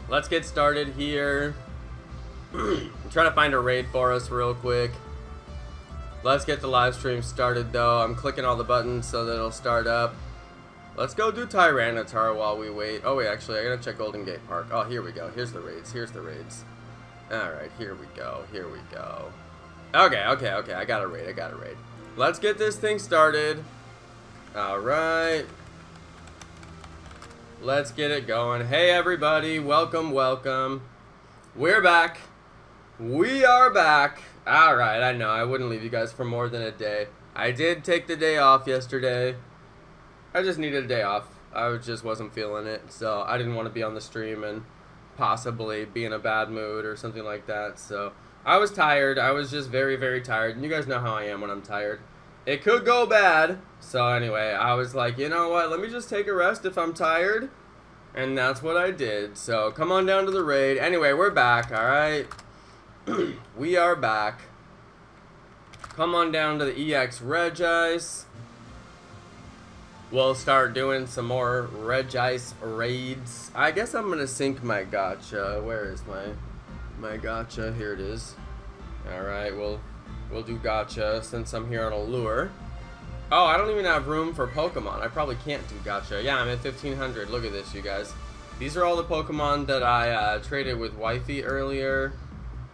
let's get started here. I'm trying to find a raid for us real quick. Let's get the live stream started though. I'm clicking all the buttons so that it'll start up. Let's go do Tyranitar while we wait. Oh wait, actually I gotta check Golden Gate Park. Oh, here we go. Here's the raids. Here's the raids. Alright, here we go. Here we go. Okay. I got a raid. Let's get this thing started. Alright. Let's get it going. Hey everybody, welcome. We're back. We are back. Alright, I know, I wouldn't leave you guys for more than a day. I did take the day off yesterday. I just needed a day off. I just wasn't feeling it, so I didn't want to be on the stream and possibly be in a bad mood or something like that. So I was tired. I was just very, very tired. And you guys know how I am when I'm tired. It could go bad. So anyway, I was like, you know what? Let me just take a rest if I'm tired. And that's what I did. So come on down to the raid. Anyway, we're back, all right? We are back. Come on down to the EX Regice. We'll start doing some more Regice raids. I guess I'm gonna sync my gacha. Where is my gacha? Here it is. Alright, we'll do gacha since I'm here on Allure. Oh, I don't even have room for Pokemon. I probably can't do gacha. Yeah, I'm at 1500. Look at this, you guys. These are all the Pokemon that I traded with Wifey earlier,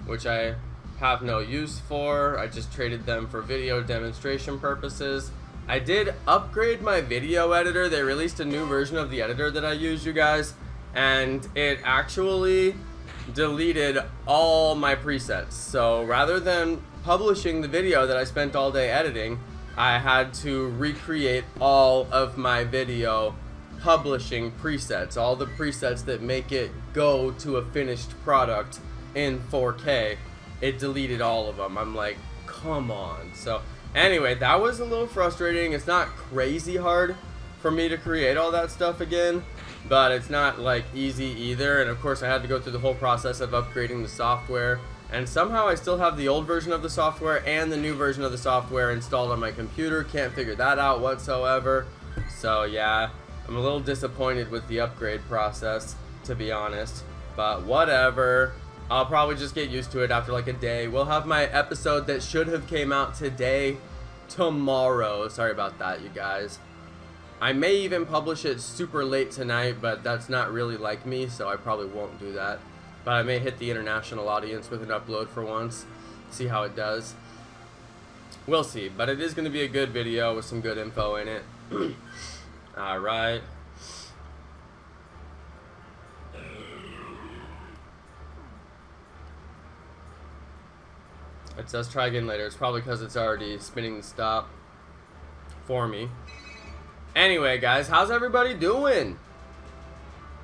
which I have no use for. I just traded them for video demonstration purposes. I did upgrade my video editor. They released a new version of the editor that I use, you guys, and it actually deleted all my presets. So rather than publishing the video that I spent all day editing, I had to recreate all of my video publishing presets, all the presets that make it go to a finished product in 4K. It deleted all of them. I'm like, come on. So anyway, that was a little frustrating. It's not crazy hard for me to create all that stuff again, but it's not like easy either. And of course I had to go through the whole process of upgrading the software, and somehow I still have the old version of the software and the new version of the software installed on my computer. Can't figure that out whatsoever. So yeah, I'm a little disappointed with the upgrade process, to be honest, but whatever. I'll probably just get used to it after like a day. We'll have my episode that should have came out today, tomorrow. Sorry about that, you guys. I may even publish it super late tonight, but that's not really like me, so I probably won't do that. But I may hit the international audience with an upload for once. See how it does. We'll see, but it is going to be a good video with some good info in it. Alright. It says try again later. It's probably because it's already spinning the stop for me. Anyway, guys, how's everybody doing?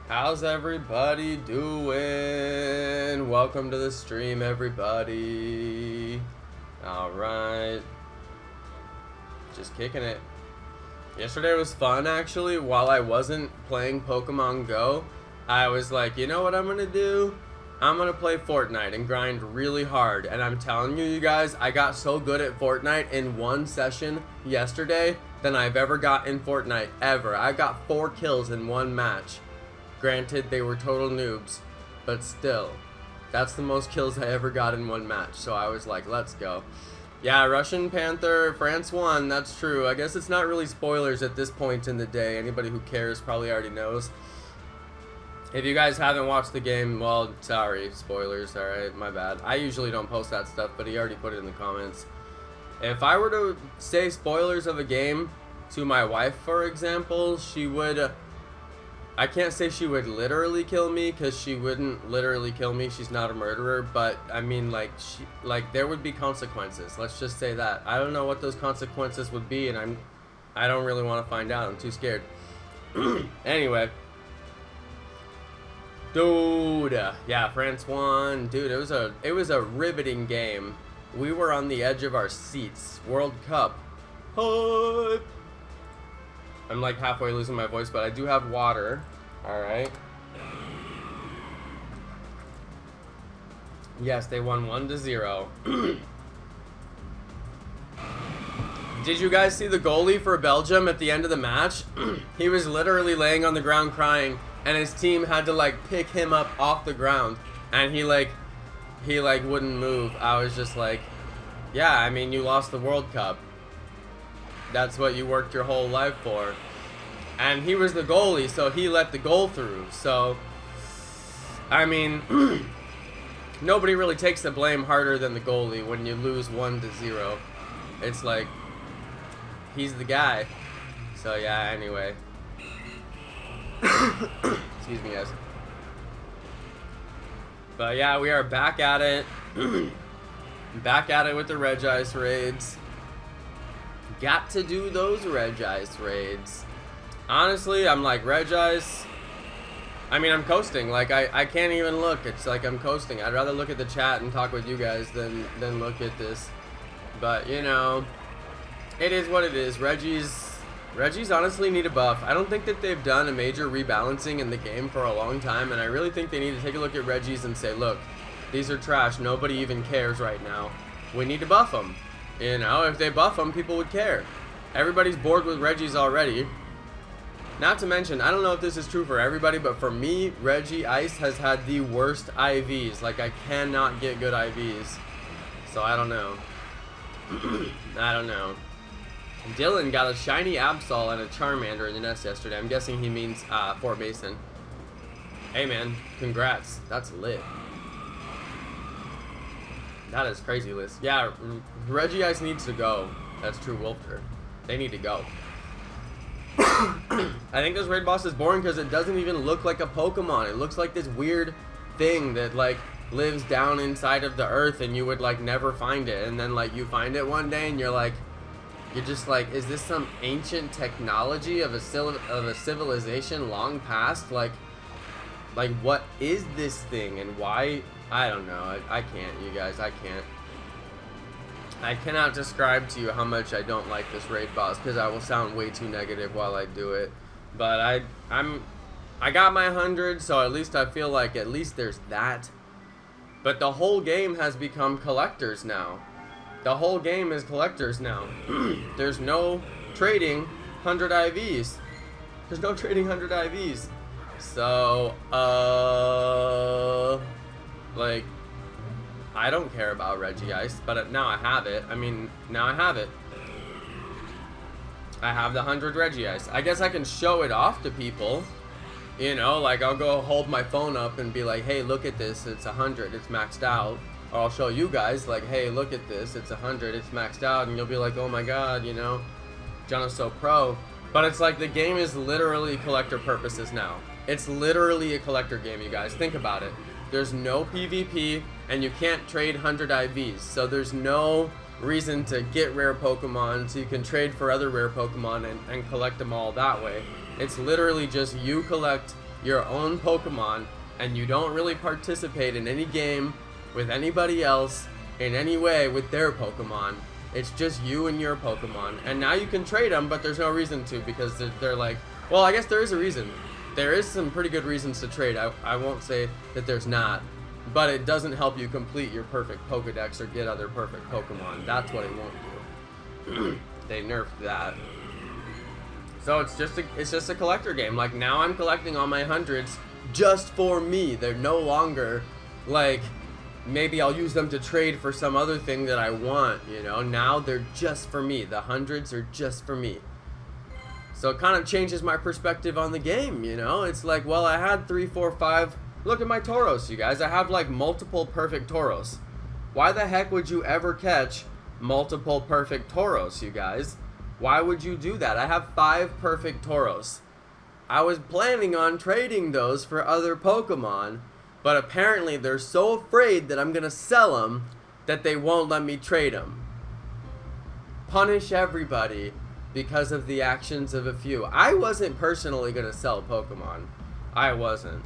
How's everybody doing? Welcome to the stream, everybody. Alright. Just kicking it. Yesterday was fun, actually. While I wasn't playing Pokemon Go, I was like, you know what I'm gonna do? I'm gonna play Fortnite and grind really hard. And I'm telling you, you guys, I got so good at Fortnite in one session yesterday than I've ever got in Fortnite, ever. I got 4 kills in one match. Granted, they were total noobs, but still, that's the most kills I ever got in one match. So I was like, let's go. Yeah, Russian Panther, France won, that's true. I guess it's not really spoilers at this point in the day. Anybody who cares probably already knows. If you guys haven't watched the game, well, sorry, spoilers, alright, my bad. I usually don't post that stuff, but he already put it in the comments. If I were to say spoilers of a game to my wife, for example, she would... I can't say she would literally kill me, because she wouldn't literally kill me. She's not a murderer, but I mean, like, there would be consequences. Let's just say that. I don't know what those consequences would be, and I don't really want to find out. I'm too scared. Anyway. Dude, yeah, France won. Dude, it was a riveting game. We were on the edge of our seats. World Cup. Hype. I'm like halfway losing my voice, but I do have water. Alright. Yes, they won 1-0. Did you guys see the goalie for Belgium at the end of the match? He was literally laying on the ground crying, and his team had to like pick him up off the ground, and he wouldn't move. I was just like, yeah, I mean, you lost the World Cup. That's what you worked your whole life for. And he was the goalie, so he let the goal through. So, I mean, nobody really takes the blame harder than the goalie when you lose 1-0. It's like, he's the guy. So, yeah, anyway. Excuse me, guys. But, yeah, we are back at it. Back at it with the Regice raids. Got to do those Regice raids. Honestly, I'm like, Regice, I mean, I'm coasting. Like, I can't even look. It's like I'm coasting. I'd rather look at the chat and talk with you guys than look at this. But, you know, it is what it is. Regice honestly need a buff. I don't think that they've done a major rebalancing in the game for a long time, and I really think they need to take a look at Regice and say, look, these are trash. Nobody even cares right now. We need to buff them. You know, if they buff them, people would care. Everybody's bored with Regice already. Not to mention, I don't know if this is true for everybody, but for me, Regice has had the worst IVs. Like, I cannot get good IVs. So, I don't know. I don't know. Dylan got a shiny Absol and a Charmander in the nest yesterday. I'm guessing he means Fort Mason. Hey, man. Congrats. That's lit. That is crazy, Liz. Yeah, Regice needs to go. That's true, Wolfter. They need to go. I think this raid boss is boring because it doesn't even look like a Pokemon. It looks like this weird thing that like lives down inside of the earth, and you would like never find it, and then like you find it one day and you're just like, is this some ancient technology of a civilization long past? Like what is this thing, and why? I don't know. I can't, you guys. I can't. I cannot describe to you how much I don't like this raid boss, because I will sound way too negative while I do it. But I got my 100, so at least I feel like at least there's that. But the whole game has become collectors now. The whole game is collectors now. There's no trading 100 IVs. There's no trading 100 IVs. So, like, I don't care about Regice, but now I have it. I mean, now I have it. I have the 100 Regice. I guess I can show it off to people. You know, like I'll go hold my phone up and be like, hey, look at this. It's 100. It's maxed out. Or I'll show you guys like, hey, look at this. It's 100. It's maxed out. And you'll be like, oh my God, you know, Johnno's so pro. But it's like the game is literally collector purposes now. It's literally a collector game, you guys. Think about it. There's no PvP, and you can't trade 100 IVs, so there's no reason to get rare Pokemon, so you can trade for other rare Pokemon and collect them all that way. It's literally just you collect your own Pokemon, and you don't really participate in any game with anybody else in any way with their Pokemon. It's just you and your Pokemon, and now you can trade them, but there's no reason to, because they're like, well, I guess there is a reason. There is some pretty good reasons to trade. I won't say that there's not, but it doesn't help you complete your perfect Pokedex or get other perfect Pokemon. That's what it won't do. They nerfed that. So it's just a collector game. Like, now I'm collecting all my 100s just for me. They're no longer like, maybe I'll use them to trade for some other thing that I want, you know. Now they're just for me. The 100s are just for me. So it kind of changes my perspective on the game, you know? It's like, well, I had 3, 4, 5. Look at my Tauros, you guys. I have, like, multiple perfect Tauros. Why the heck would you ever catch multiple perfect Tauros, you guys? Why would you do that? I have 5 perfect Tauros. I was planning on trading those for other Pokemon, but apparently they're so afraid that I'm going to sell them that they won't let me trade them. Punish everybody because of the actions of a few. I wasn't personally going to sell Pokemon. I wasn't.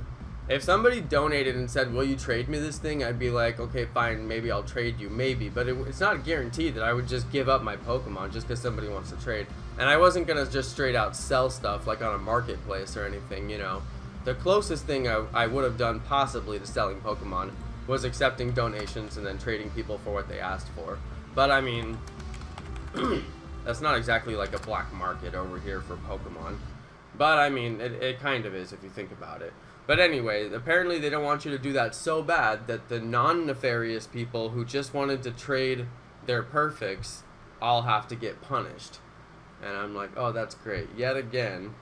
If somebody donated and said, will you trade me this thing? I'd be like, okay, fine, maybe I'll trade you, maybe. But it's not a guarantee that I would just give up my Pokemon just because somebody wants to trade. And I wasn't going to just straight out sell stuff like on a marketplace or anything, you know. The closest thing I would have done possibly to selling Pokemon was accepting donations and then trading people for what they asked for. But I mean, that's not exactly like a black market over here for Pokemon. But I mean, it kind of is if you think about it. But anyway, apparently they don't want you to do that so bad that the non-nefarious people who just wanted to trade their perfects all have to get punished. And I'm like, oh, that's great. Yet again,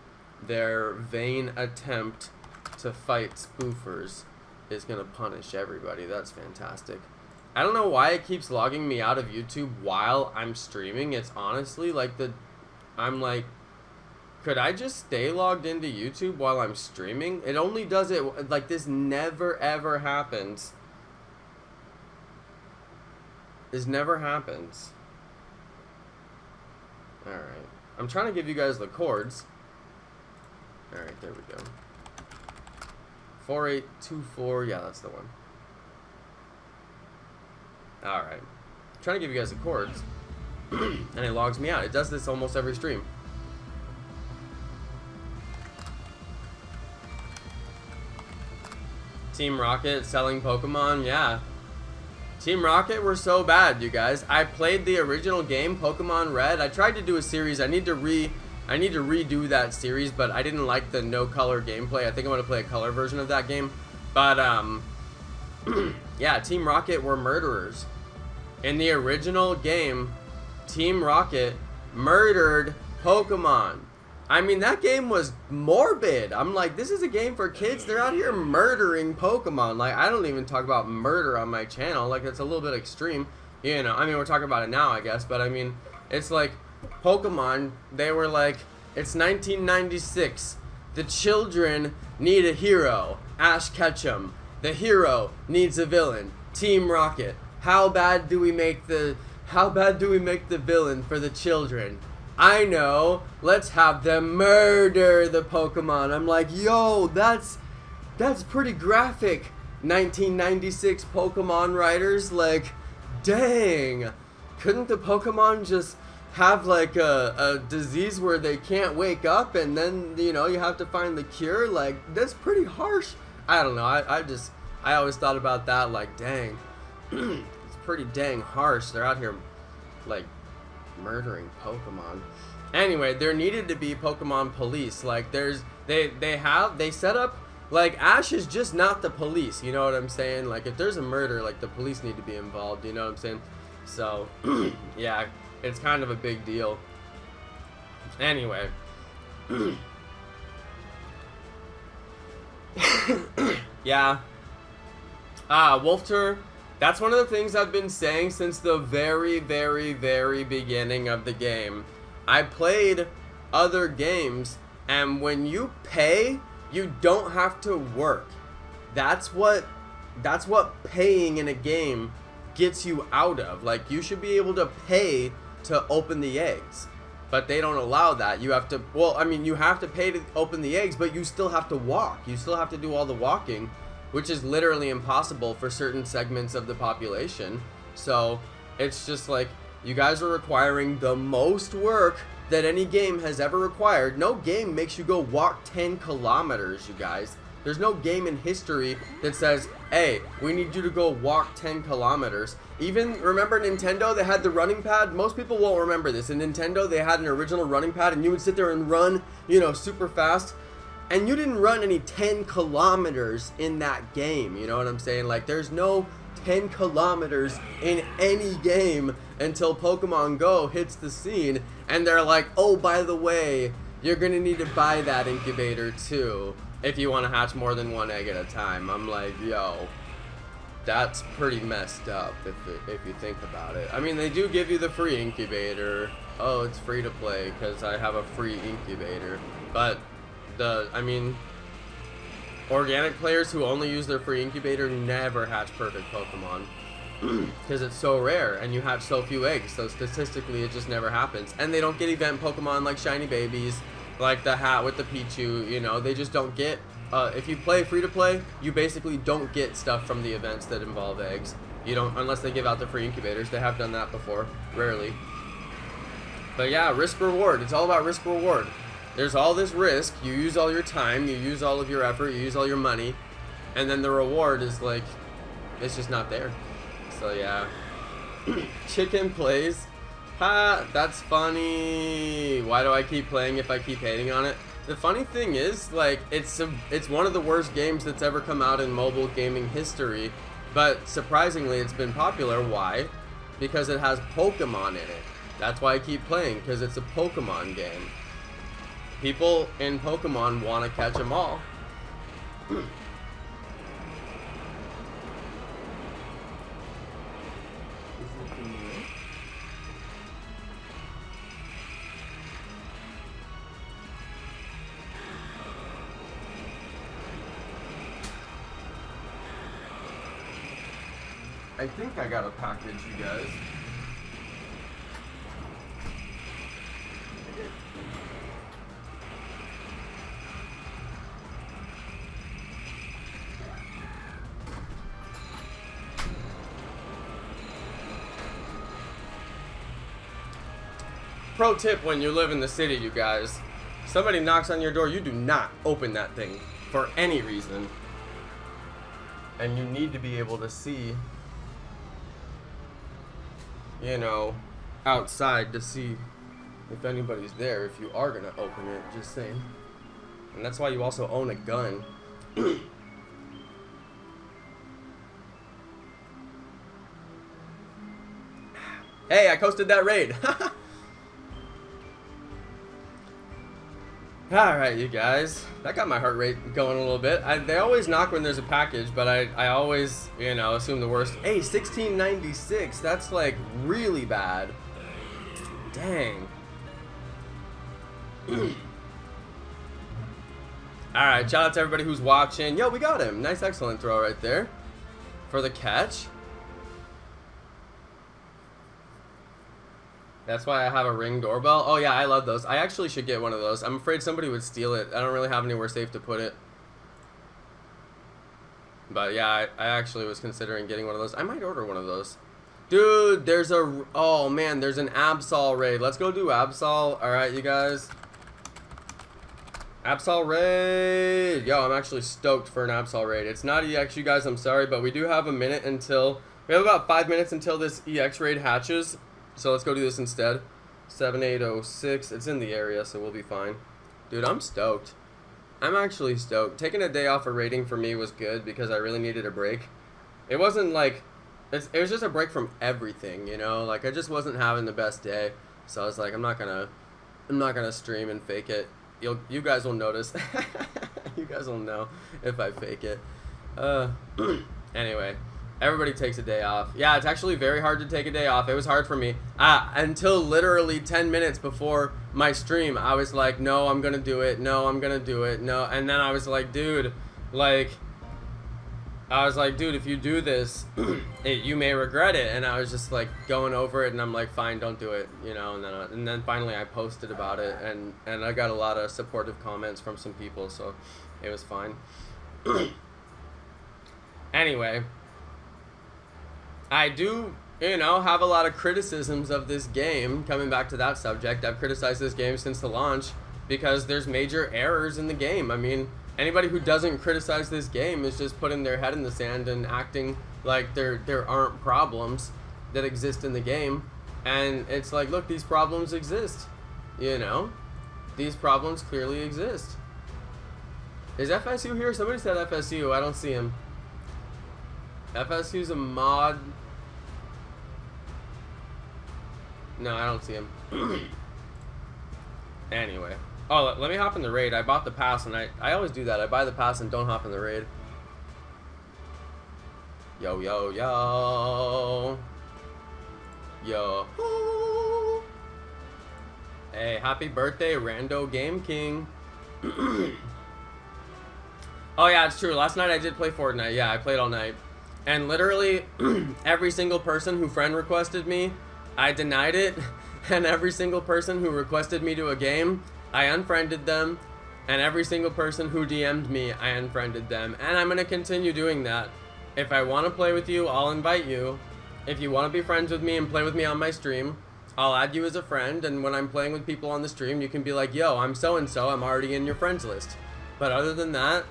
their vain attempt to fight spoofers is going to punish everybody. That's fantastic. I don't know why it keeps logging me out of YouTube while I'm streaming. It's honestly like I'm like, could I just stay logged into YouTube while I'm streaming? It only does it, like, this never ever happens. This never happens. Alright. I'm trying to give you guys the chords. Alright, there we go. 4824, yeah, that's the one. Alright. Trying to give you guys the chords. And it logs me out. It does this almost every stream. Team Rocket selling Pokemon, yeah. Team Rocket were so bad, you guys. I played the original game, Pokemon Red. I tried to do a series. I need to redo that series, but I didn't like the no color gameplay. I think I'm gonna play a color version of that game. But yeah, Team Rocket were murderers. In the original game, Team Rocket murdered Pokemon. I mean, that game was morbid. I'm like, this is a game for kids. They're out here murdering Pokemon. Like, I don't even talk about murder on my channel. Like, it's a little bit extreme. You know, I mean, we're talking about it now, I guess. But, I mean, it's like, Pokemon, they were like, it's 1996. The children need a hero. Ash Ketchum. The hero needs a villain. Team Rocket. How bad do we make the villain for the children? I know, let's have them murder the Pokemon. I'm like, yo, that's pretty graphic, 1996 Pokemon writers. Like, dang, couldn't the Pokemon just have like a disease where they can't wake up and then, you know, you have to find the cure? Like, that's pretty harsh. I don't know, I always thought about that, like, dang, it's pretty dang harsh. They're out here, like, murdering Pokemon. Anyway, there needed to be Pokemon police. Like, they set up, like, Ash is just not the police, you know what I'm saying? Like, if there's a murder, like, the police need to be involved, you know what I'm saying? So, yeah, it's kind of a big deal. Anyway. Yeah. Wolfter, that's one of the things I've been saying since the very, very, very beginning of the game. I played other games, and when you pay, you don't have to work. That's what paying in a game gets you out of. Like, you should be able to pay to open the eggs, but they don't allow that. You have to, well, I mean, you have to pay to open the eggs, but you still have to walk. You still have to do all the walking, which is literally impossible for certain segments of the population. So it's just like, you guys are requiring the most work that any game has ever required. No game makes you go walk 10 kilometers, you guys. There's no game in history that says, hey, we need you to go walk 10 kilometers. Even, remember Nintendo, they had the running pad? Most people won't remember this. In Nintendo, they had an original running pad, and you would sit there and run, you know, super fast. And you didn't run any 10 kilometers in that game, you know what I'm saying? Like, there's no 10 kilometers in any game until Pokemon Go hits the scene, and they're like, oh, by the way, you're gonna need to buy that incubator too if you want to hatch more than one egg at a time. I'm like, yo, that's pretty messed up if you think about it. I mean, they do give you the free incubator. Oh, it's free to play because I have a free incubator. But I mean, organic players who only use their free incubator never hatch perfect Pokemon because it's so rare and you hatch so few eggs, so statistically it just never happens. And they don't get event Pokemon like shiny babies, like the hat with the Pichu, you know, they just don't get, if you play free to play, you basically don't get stuff from the events that involve eggs. You don't, unless they give out the free incubators. They have done that before, rarely. But yeah, risk reward, it's all about risk reward. There's all this risk, you use all your time, you use all of your effort, you use all your money, and then the reward is like, it's just not there. So yeah. Chicken plays. Ha, that's funny. Why do I keep playing if I keep hating on it? The funny thing is, like, it's one of the worst games that's ever come out in mobile gaming history, but surprisingly, it's been popular. Why? Because it has Pokemon in it. That's why I keep playing, because it's a Pokemon game. People in Pokemon want to catch them all. I think I got a package, you guys. Pro tip when you live in the city, you guys. Somebody knocks on your door, you do not open that thing for any reason. And you need to be able to see, you know, outside to see if anybody's there if you are gonna open it, just saying. And that's why you also own a gun. Hey, I coasted that raid. Alright, you guys. That got my heart rate going a little bit. They always knock when there's a package, but I always, you know, assume the worst. Hey, 1696. That's, like, really bad. Dang. Alright, shout out to everybody who's watching. Yo, we got him. Nice, excellent throw right there. For the catch. That's why I have a Ring doorbell. Oh yeah, I love those. I actually should get one of those. I'm afraid somebody would steal it. I don't really have anywhere safe to put it. But yeah, I actually was considering getting one of those. I might order one of those. Dude, there's a... Oh man, there's an Absol raid. Let's go do Absol. Alright, you guys. Absol raid. Yo, I'm actually stoked for an Absol raid. It's not EX, you guys. I'm sorry, but we do have a minute until... We have about 5 minutes until this EX raid hatches. So let's go do this instead. 7806. It's in the area, so we'll be fine. Dude, I'm stoked. I'm actually stoked. Taking a day off of raiding for me was good because I really needed a break. It wasn't like... It was just a break from everything, you know? Like, I just wasn't having the best day. So I was like, I'm not gonna stream and fake it. You guys will notice. You guys will know if I fake it. Anyway. Everybody takes a day off. Yeah, it's actually very hard to take a day off. It was hard for me. Until literally 10 minutes before my stream, I was like, no, I'm gonna do it. No, I'm gonna do it. No. And then I was like, dude, if you do this, you may regret it. And I was just like going over it and I'm like, fine, don't do it. You know, and then finally I posted about it and I got a lot of supportive comments from some people. So it was fine. Anyway. I do, you know, have a lot of criticisms of this game. Coming back to that subject, I've criticized this game since the launch because there's major errors in the game. I mean, anybody who doesn't criticize this game is just putting their head in the sand and acting like there aren't problems that exist in the game. And it's like, look, these problems exist, you know? These problems clearly exist. Is FSU here? Somebody said FSU. I don't see him. FSU's a mod. No, I don't see him. Anyway. Oh, let me hop in the raid. I bought the pass, and I always do that. I buy the pass and don't hop in the raid. Yo, yo, yo. Yo. Hey, happy birthday, Rando Game King. Oh, yeah, it's true. Last night I did play Fortnite. Yeah, I played all night. And literally, every single person who friend requested me, I denied it. And every single person who requested me to a game, I unfriended them. And every single person who DM'd me, I unfriended them. And I'm going to continue doing that. If I want to play with you, I'll invite you. If you want to be friends with me and play with me on my stream, I'll add you as a friend. And when I'm playing with people on the stream, you can be like, yo, I'm so-and-so. I'm already in your friends list. But other than that,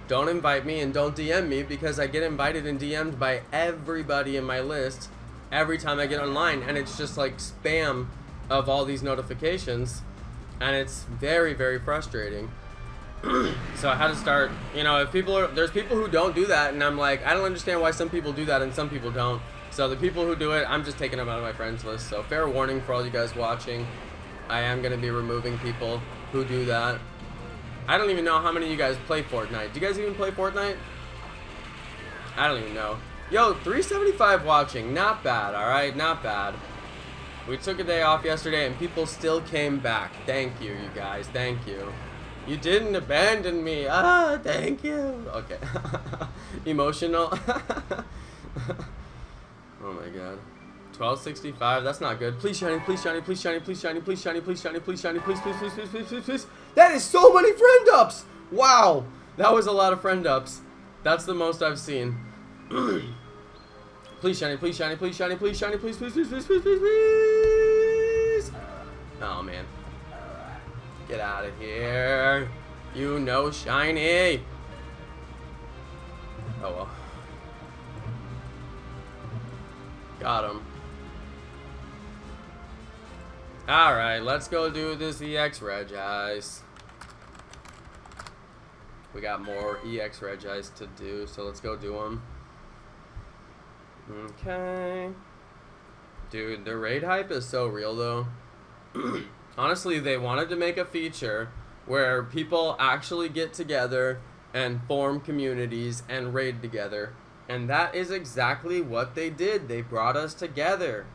don't invite me and don't DM me because I get invited and DM'd by everybody in my list every time I get online. And it's just like spam of all these notifications. And it's very, very frustrating. So I had to start, you know, if people are, there's people who don't do that, and I'm like, I don't understand why some people do that and some people don't. So the people who do it, I'm just taking them out of my friends list. So fair warning for all you guys watching, I am going to be removing people who do that. I don't even know how many of you guys play Fortnite. Do you guys even play Fortnite? I don't even know. Yo, 375 watching, not bad, alright, not bad. We took a day off yesterday and people still came back. Thank you, you guys, thank you. You didn't abandon me. Ah, thank you. Okay. Emotional. Oh my god. 1265, that's not good. Please shiny, please shiny, please shiny, please shiny, please shiny, please shiny, please shiny, please, please, please, please, please, please, please. That is so many friend ups! Wow! That was a lot of friend ups. That's the most I've seen. Please shiny, please shiny, please shiny, please shiny, please, please, please, please, please, please, please. Oh man. Get out of here. You know shiny. Oh well. Got him. Alright, let's go do this EX Regice. We got more EX Regice to do, so let's go do them. Okay. Dude, the raid hype is so real though. Honestly, they wanted to make a feature where people actually get together and form communities and raid together. And that is exactly what they did. They brought us together.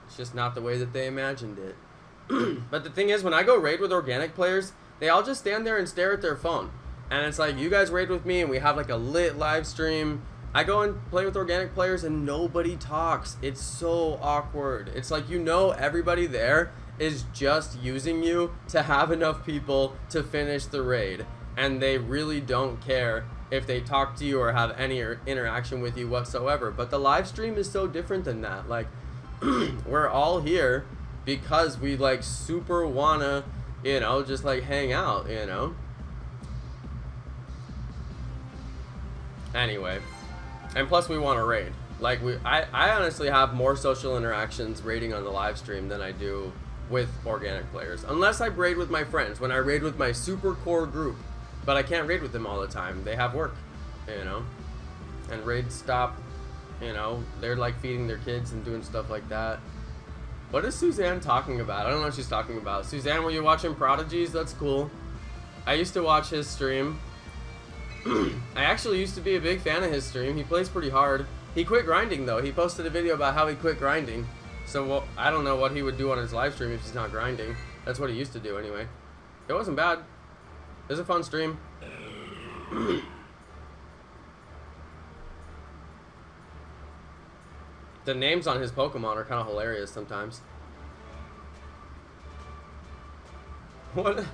It's just not the way that they imagined it. But the thing is, when I go raid with organic players, they all just stand there and stare at their phone. And it's like, you guys raid with me and we have like a lit live stream. I go and play with organic players and nobody talks. It's so awkward. It's like, you know, everybody there is just using you to have enough people to finish the raid. And they really don't care if they talk to you or have any interaction with you whatsoever. But the live stream is so different than that. Like, we're all here because we like super wanna, you know, just like hang out, you know. Anyway, and plus we want to raid. Like, I honestly have more social interactions raiding on the live stream than I do with organic players, unless I raid with my friends. When I raid with my super core group, but I can't raid with them all the time. They have work, you know, and raids stop, you know, they're like feeding their kids and doing stuff like that. What is Suzanne talking about? I don't know what she's talking about. Suzanne, were you watching Prodigies? That's cool. I used to watch his stream. I actually used to be a big fan of his stream. He plays pretty hard. He quit grinding though. He posted a video about how he quit grinding. So well, I don't know what he would do on his live stream if he's not grinding. That's what he used to do anyway. It wasn't bad. It was a fun stream. The names on his Pokemon are kind of hilarious sometimes. What?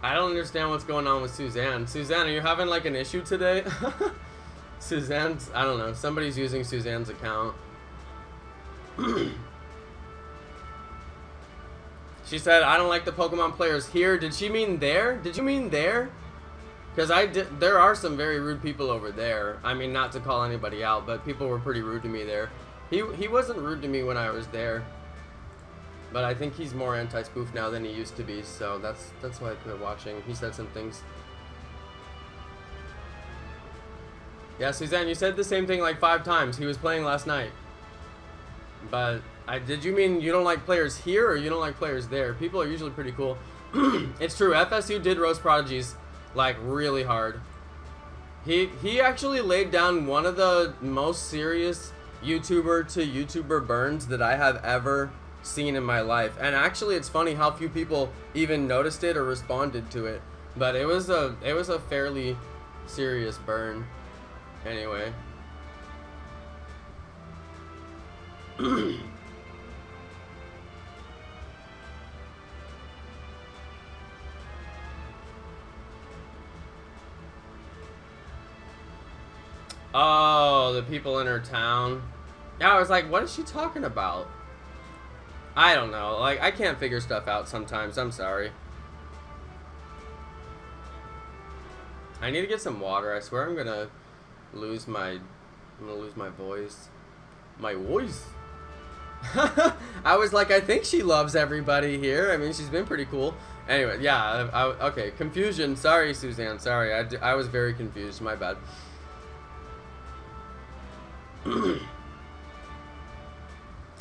I don't understand what's going on with Suzanne. Suzanne, are you having like an issue today? Suzanne's, I don't know. Somebody's using Suzanne's account. She said, I don't like the Pokemon players here. Did she mean there? Did you mean there? Because there are some very rude people over there. I mean, not to call anybody out, but people were pretty rude to me there. He wasn't rude to me when I was there. But I think he's more anti-spoof now than he used to be, so that's why I quit watching. He said some things. Yeah, Suzanne, you said the same thing like 5 times. He was playing last night. But did you mean you don't like players here or you don't like players there? People are usually pretty cool. It's true, FSU did roast Prodigies like really hard. He actually laid down one of the most serious YouTuber to YouTuber burns that I have ever seen in my life. And actually it's funny how few people even noticed it or responded to it. But it was a fairly serious burn. Anyway. Oh, the people in her town. Yeah, I was like, what is she talking about? I don't know. Like, I can't figure stuff out sometimes. I'm sorry. I need to get some water. I swear I'm gonna lose my voice. My voice. I was like, I think she loves everybody here. I mean, she's been pretty cool. Anyway, yeah, okay, confusion. Sorry, Suzanne, sorry. I was very confused, my bad.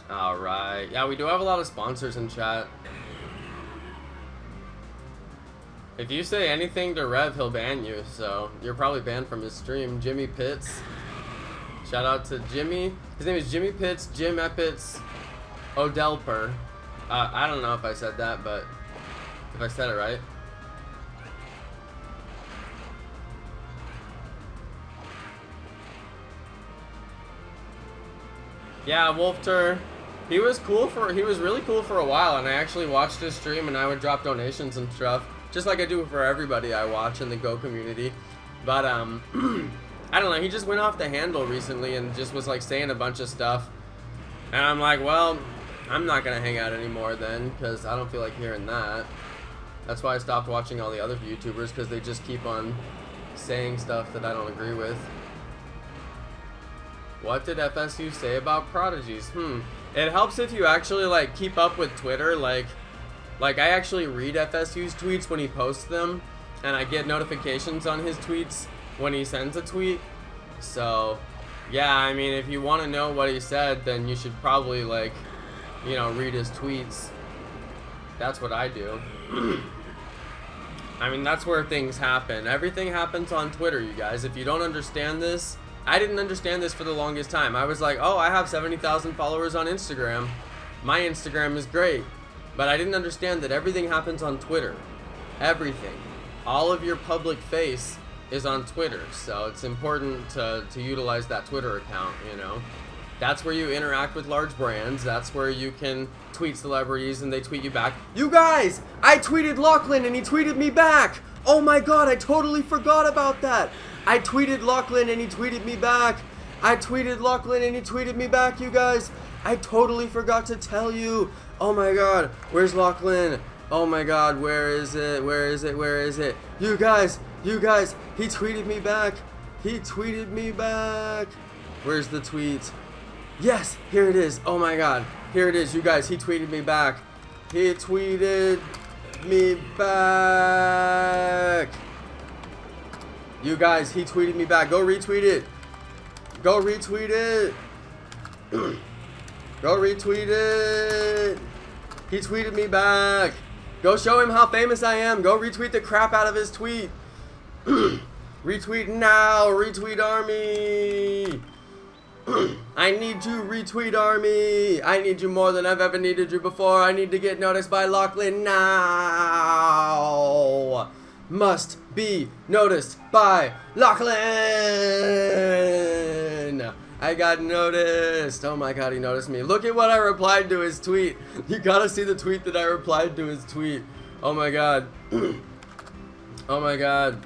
Alright, yeah, we do have a lot of sponsors in chat. If you say anything to Rev, he'll ban you, so you're probably banned from his stream. Jimmy Pitts. Shout out to Jimmy. His name is Jimmy Pitts, Jim Epitz, Odelper. I don't know if I said that, but if I said it right. Yeah, Wolfter. He was really cool for a while, and I actually watched his stream, and I would drop donations and stuff, just like I do for everybody I watch in the Go community. But I don't know, he just went off the handle recently and just was like saying a bunch of stuff, and I'm like, well, I'm not gonna hang out anymore then, because I don't feel like hearing that. That's why I stopped watching all the other YouTubers, because they just keep on saying stuff that I don't agree with. What did FSU say about prodigies? It helps if you actually like keep up with Twitter. Like I actually read FSU's tweets when he posts them, and I get notifications on his tweets when he sends a tweet. So yeah, I mean, if you want to know what he said, then you should probably, like, you know, read his tweets. That's what I do. I mean, that's where things happen. Everything happens on Twitter, you guys. If you don't understand this, I didn't understand this for the longest time. I was like, oh, I have 70,000 followers on Instagram. My Instagram is great. But I didn't understand that everything happens on Twitter. Everything. All of your public face is on Twitter. So it's important to utilize that Twitter account, you know. That's where you interact with large brands. That's where you can tweet celebrities and they tweet you back. You guys, I tweeted Lachlan and he tweeted me back. Oh my god, I totally forgot about that. I tweeted Lachlan and he tweeted me back. I tweeted Lachlan and he tweeted me back, you guys. I totally forgot to tell you. Oh my god, where's Lachlan? Oh my god, where is it? Where is it? Where is it? You guys, he tweeted me back. He tweeted me back. Where's the tweet? Yes, here it is. Oh my god, here it is, you guys. He tweeted me back. He tweeted me back. You guys, he tweeted me back. Go retweet it. Go retweet it. Go retweet it. He tweeted me back. Go show him how famous I am. Go retweet the crap out of his tweet. Retweet now. Retweet army. I need you, retweet army. I need you more than I've ever needed you before. I need to get noticed by Lachlan now. Must be noticed by Lachlan. I got noticed. Oh my god, he noticed me. Look at what I replied to his tweet. You gotta see the tweet that I replied to his tweet. Oh my god. Oh my god.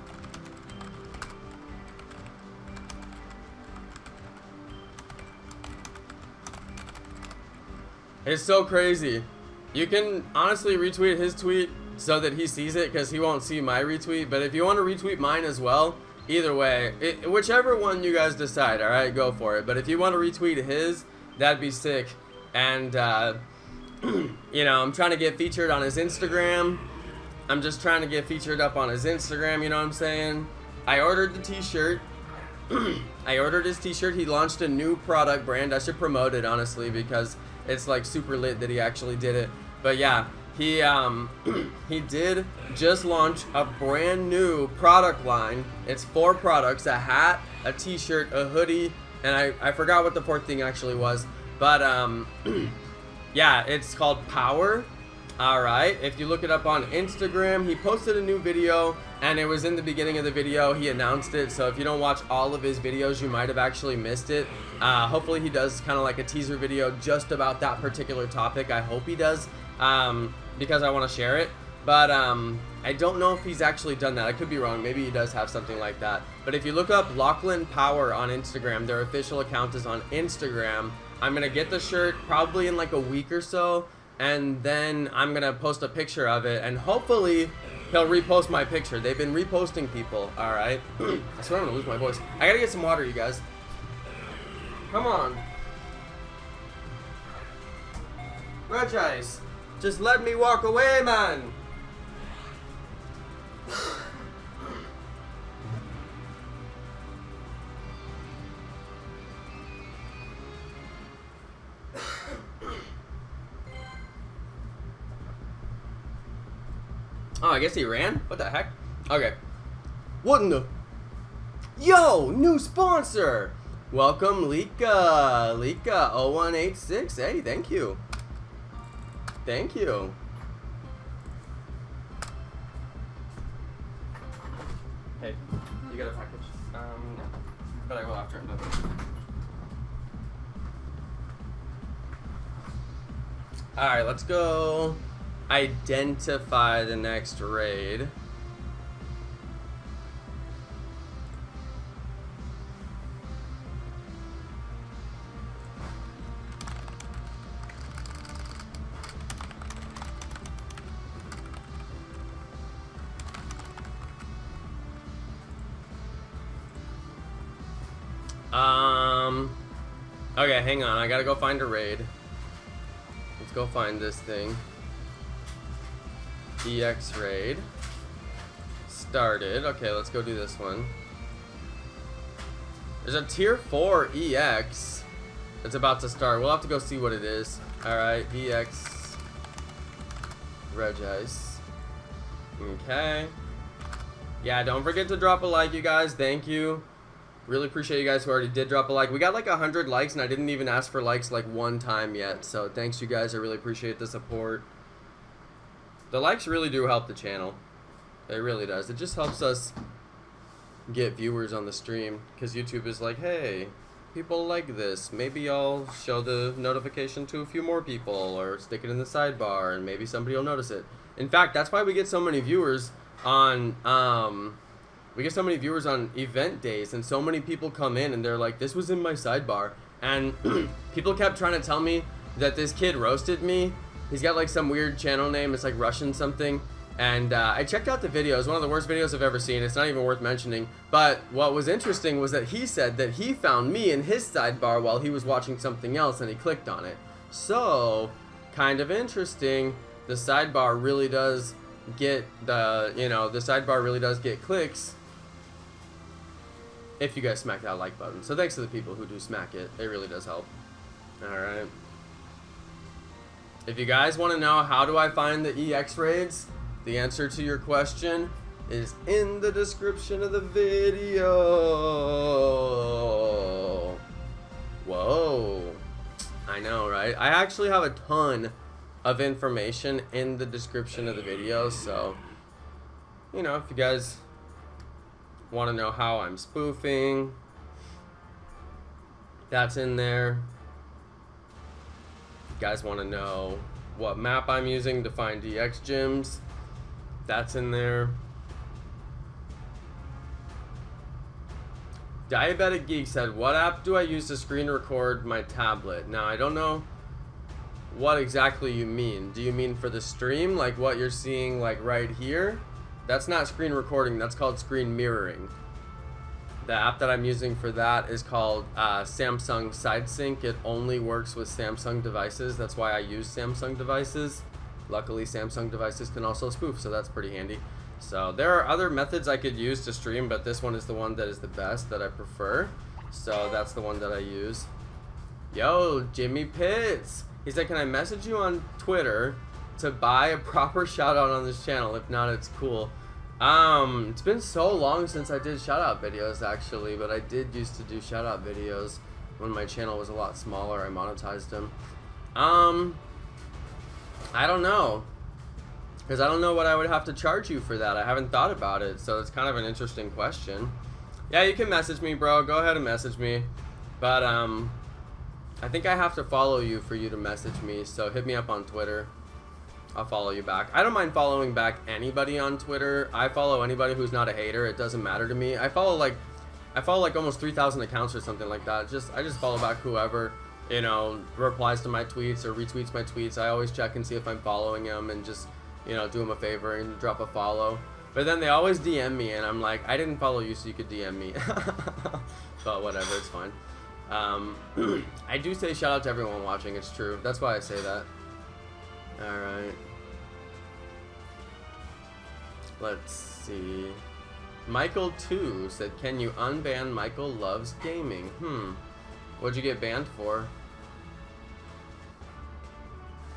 It's so crazy. You can honestly retweet his tweet so that he sees it, because he won't see my retweet. But if you want to retweet mine as well, either way, whichever one you guys decide, alright, go for it. But if you want to retweet his, that'd be sick. And, you know, I'm trying to get featured on his Instagram. I'm just trying to get featured up on his Instagram, you know what I'm saying? I ordered the t-shirt. I ordered his t-shirt. He launched a new product brand. I should promote it, honestly, because it's like super lit that he actually did it. But yeah, he did just launch a brand new product line. It's 4 products: a hat, a t-shirt, a hoodie, and I forgot what the 4th thing actually was. But yeah, it's called Power. Alright, if you look it up on Instagram, he posted a new video, and it was in the beginning of the video. He announced it, so if you don't watch all of his videos, you might have actually missed it. Hopefully he does kind of like a teaser video just about that particular topic. I hope he does, because I want to share it. But I don't know if he's actually done that. I could be wrong. Maybe he does have something like that. But if you look up Lachlan Power on Instagram, their official account is on Instagram. I'm going to get the shirt probably in like a week or so. And then I'm going to post a picture of it, and hopefully he'll repost my picture. They've been reposting people, alright? I swear I'm going to lose my voice. I got to get some water, you guys. Come on. Regice, just let me walk away, man. Oh, I guess he ran? What the heck? Okay. What in the... Yo, new sponsor! Welcome, Lika. Lika 0186. Hey, thank you. Thank you. Hey, you got a package? No. But I will after I'm done. Alright, let's go identify the next raid. Okay, hang on. I gotta go find a raid. Let's go find this thing. EX raid. Started. Okay, let's go do this one. There's a tier 4 EX. It's about to start. We'll have to go see what it is. Alright, EX Regice. Okay. Yeah, don't forget to drop a like, you guys. Thank you. Really appreciate you guys who already did drop a like. We got like 100 likes and I didn't even ask for likes like one time yet. So thanks you guys. I really appreciate the support. The likes really do help the channel. It really does. It just helps us get viewers on the stream. Because YouTube is like, hey, people like this. Maybe I'll show the notification to a few more people. Or stick it in the sidebar and maybe somebody will notice it. In fact, that's why we get so many viewers on... we get so many viewers on event days, and so many people come in and they're like, this was in my sidebar. And people kept trying to tell me that this kid roasted me. He's got like some weird channel name, it's like Russian something. And I checked out the video. It's one of the worst videos I've ever seen. It's not even worth mentioning. But what was interesting was that he said that he found me in his sidebar while he was watching something else and he clicked on it. So, kind of interesting. The sidebar really does get the, the sidebar really does get clicks if you guys smack that like button. So thanks to the people who do smack it. It really does help. Alright. If you guys want to know how do I find the EX raids, the answer to your question is in the description of the video. Whoa. I know, right? I actually have a ton of information in the description of the video, so, if you guys want to know how I'm spoofing, that's in there. If you guys want to know what map I'm using to find DX gyms, that's in there. Diabetic Geek said, what app do I use to screen record my tablet? Now, I don't know what exactly you mean. Do you mean for the stream, like what you're seeing like right here? That's not screen recording, that's called screen mirroring. The app that I'm using for that is called Samsung SideSync. It only works with Samsung devices. That's why I use Samsung devices. Luckily, Samsung devices can also spoof, so that's pretty handy. So there are other methods I could use to stream, but this one is the one that is the best, that I prefer. So that's the one that I use. Yo, Jimmy Pitts. He said, can I message you on Twitter to buy a proper shout out on this channel? If not, it's cool. It's been so long since I did shout out videos actually, but I did used to do shout out videos when my channel was a lot smaller. I monetized them. I don't know, because I don't know what I would have to charge you for that. I haven't thought about it, so it's kind of an interesting question. Yeah, you can message me, bro. Go ahead and message me. But I think I have to follow you for you to message me, so hit me up on Twitter. I'll follow you back. I don't mind following back anybody on Twitter. I follow anybody who's not a hater. It doesn't matter to me. I follow like almost 3,000 accounts or something like that. I just follow back whoever, replies to my tweets or retweets my tweets. I always check and see if I'm following them and just, do them a favor and drop a follow. But then they always DM me and I'm like, I didn't follow you so you could DM me. But whatever, it's fine. I do say shout out to everyone watching. It's true. That's why I say that. Alright. Let's see. Michael 2 said, can you unban Michael Loves Gaming? What'd you get banned for?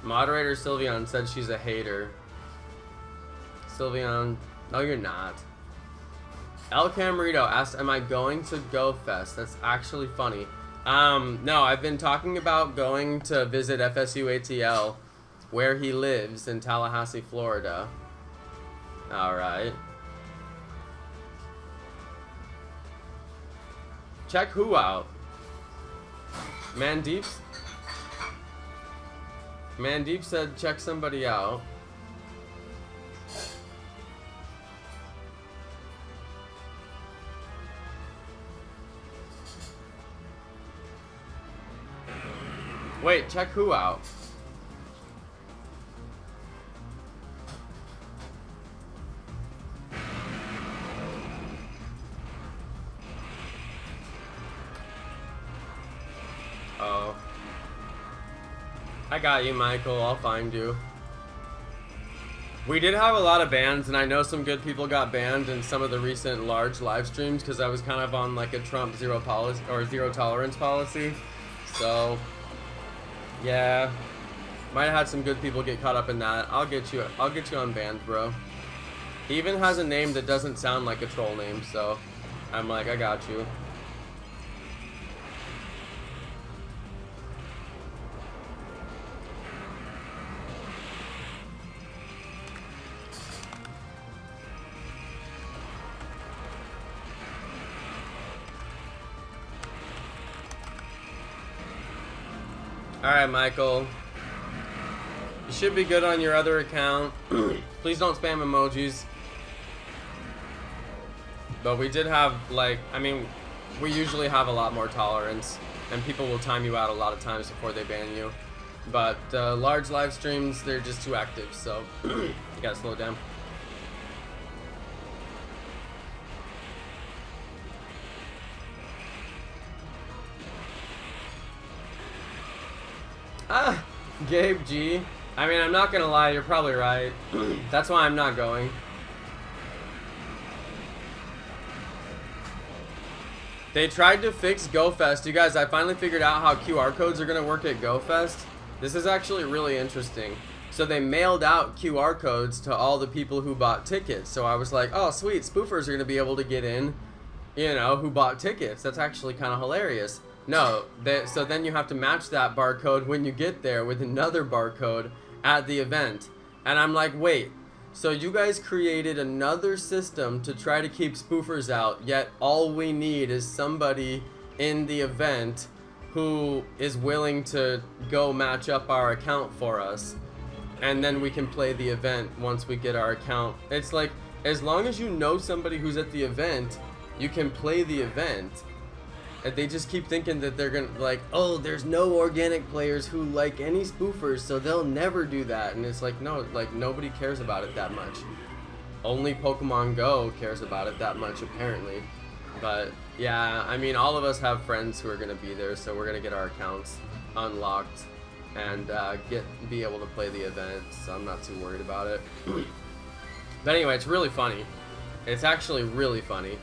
Moderator Sylveon said she's a hater. Sylveon, no you're not. El Camarito asked, am I going to Go Fest? That's actually funny. No, I've been talking about going to visit FSU ATL, where he lives in Tallahassee, Florida. Alright. Check who out? Mandeep said check somebody out. Wait, check who out? Oh. I got you, Michael. I'll find you. We did have a lot of bans, and I know some good people got banned in some of the recent large live streams because I was kind of on like a Trump zero policy or zero tolerance policy. So, yeah, might have had some good people get caught up in that. I'll get you unbanned, bro. He even has a name that doesn't sound like a troll name, so I'm like, I got you. Alright, Michael. You should be good on your other account. Please don't spam emojis. But we did have, like, I mean, we usually have a lot more tolerance. And people will time you out a lot of times before they ban you. But large live streams, they're just too active, so you gotta slow it down. Ah, Gabe G. I mean, I'm not gonna lie, you're probably right. That's why I'm not going. They tried to fix GoFest. You guys, I finally figured out how QR codes are gonna work at GoFest. This is actually really interesting. So they mailed out QR codes to all the people who bought tickets. So I was like, oh sweet, spoofers are gonna be able to get in, you know, who bought tickets. That's actually kind of hilarious. No, so then you have to match that barcode when you get there with another barcode at the event. And I'm like, wait, so you guys created another system to try to keep spoofers out, yet all we need is somebody in the event who is willing to go match up our account for us. And then we can play the event once we get our account. It's like, as long as you know somebody who's at the event, you can play the event. They just keep thinking that they're gonna, like, oh, there's no organic players who like any spoofers, so they'll never do that. And it's like, no, like, nobody cares about it that much. Only Pokemon Go cares about it that much, apparently. But yeah, I mean, all of us have friends who are gonna be there, so we're gonna get our accounts unlocked and be able to play the event. So I'm not too worried about it. But anyway, it's really funny. It's actually really funny.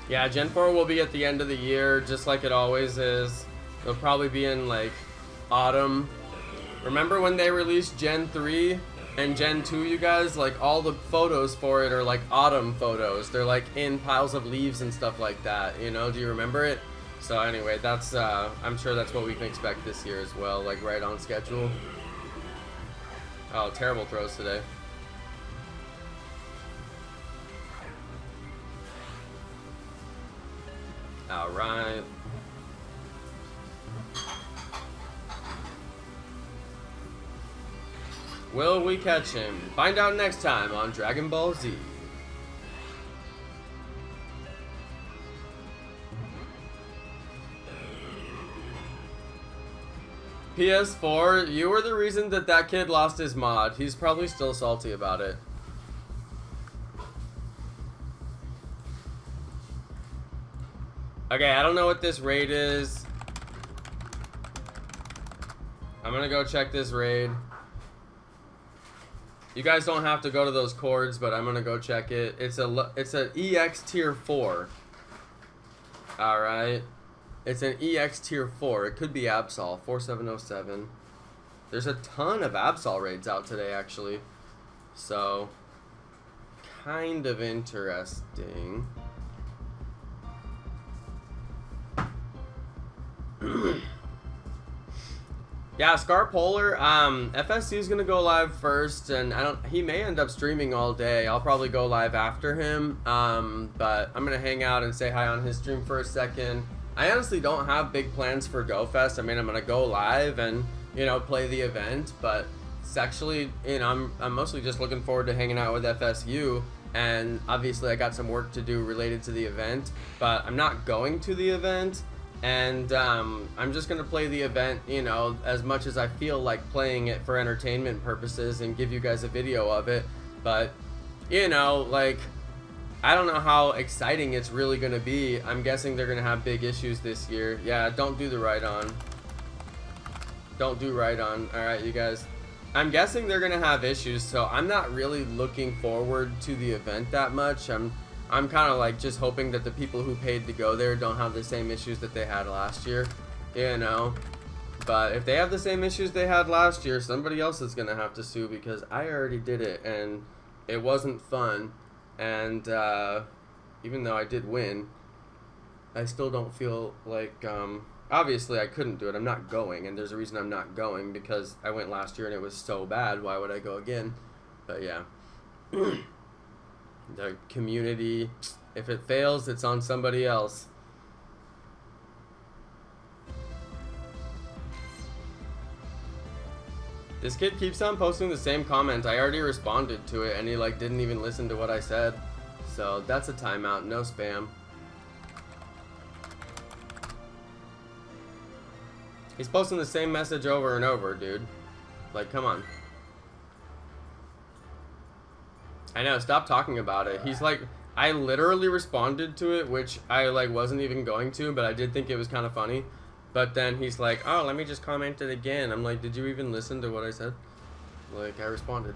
Yeah, Gen 4 will be at the end of the year, just like it always is. It'll probably be in, like, autumn. Remember when they released Gen 3 and Gen 2, you guys? Like, all the photos for it are, like, autumn photos. They're, like, in piles of leaves and stuff like that, you know? Do you remember it? So, anyway, that's, I'm sure that's what we can expect this year as well, like, right on schedule. Oh, terrible throws today. Alright. Will we catch him? Find out next time on Dragon Ball Z. PS4, you were the reason that kid lost his mod. He's probably still salty about it. Okay, I don't know what this raid is. I'm gonna go check this raid. You guys don't have to go to those chords, but I'm gonna go check it. It's an EX tier 4. All right, it's an EX tier 4. It could be Absol 4707. There's a ton of Absol raids out today, actually. So, kind of interesting. Yeah, Scar Polar, FSC is gonna go live first, and he may end up streaming all day. I'll probably go live after him, but I'm gonna hang out and say hi on his stream for a second. I honestly don't have big plans for GoFest. I mean, I'm gonna go live and, you know, play the event, but it's actually, you know, I'm mostly just looking forward to hanging out with FSU, and obviously I got some work to do related to the event, but I'm not going to the event. And I'm just going to play the event, you know, as much as I feel like playing it for entertainment purposes and give you guys a video of it. But, you know, like, I don't know how exciting it's really going to be. I'm guessing they're going to have big issues this year. Yeah, don't do the ride-on. Don't do ride-on. All right, you guys. I'm guessing they're going to have issues, so I'm not really looking forward to the event that much. I'm kind of like just hoping that the people who paid to go there don't have the same issues that they had last year, you know. But if they have the same issues they had last year, somebody else is going to have to sue, because I already did it and it wasn't fun. And even though I did win, I still don't feel like, obviously I couldn't do it. I'm not going, and there's a reason I'm not going, because I went last year and it was so bad. Why would I go again? But yeah. The community, if it fails, it's on somebody else. This kid keeps on posting the same comment. I already responded to it and he like didn't even listen to what I said. So that's a timeout, no spam. He's posting the same message over and over, dude. Like, come on. I know, stop talking about it. He's like, I literally responded to it, which I like wasn't even going to, but I did think it was kind of funny. But then he's like, oh, let me just comment it again. I'm like, did you even listen to what I said? Like, I responded.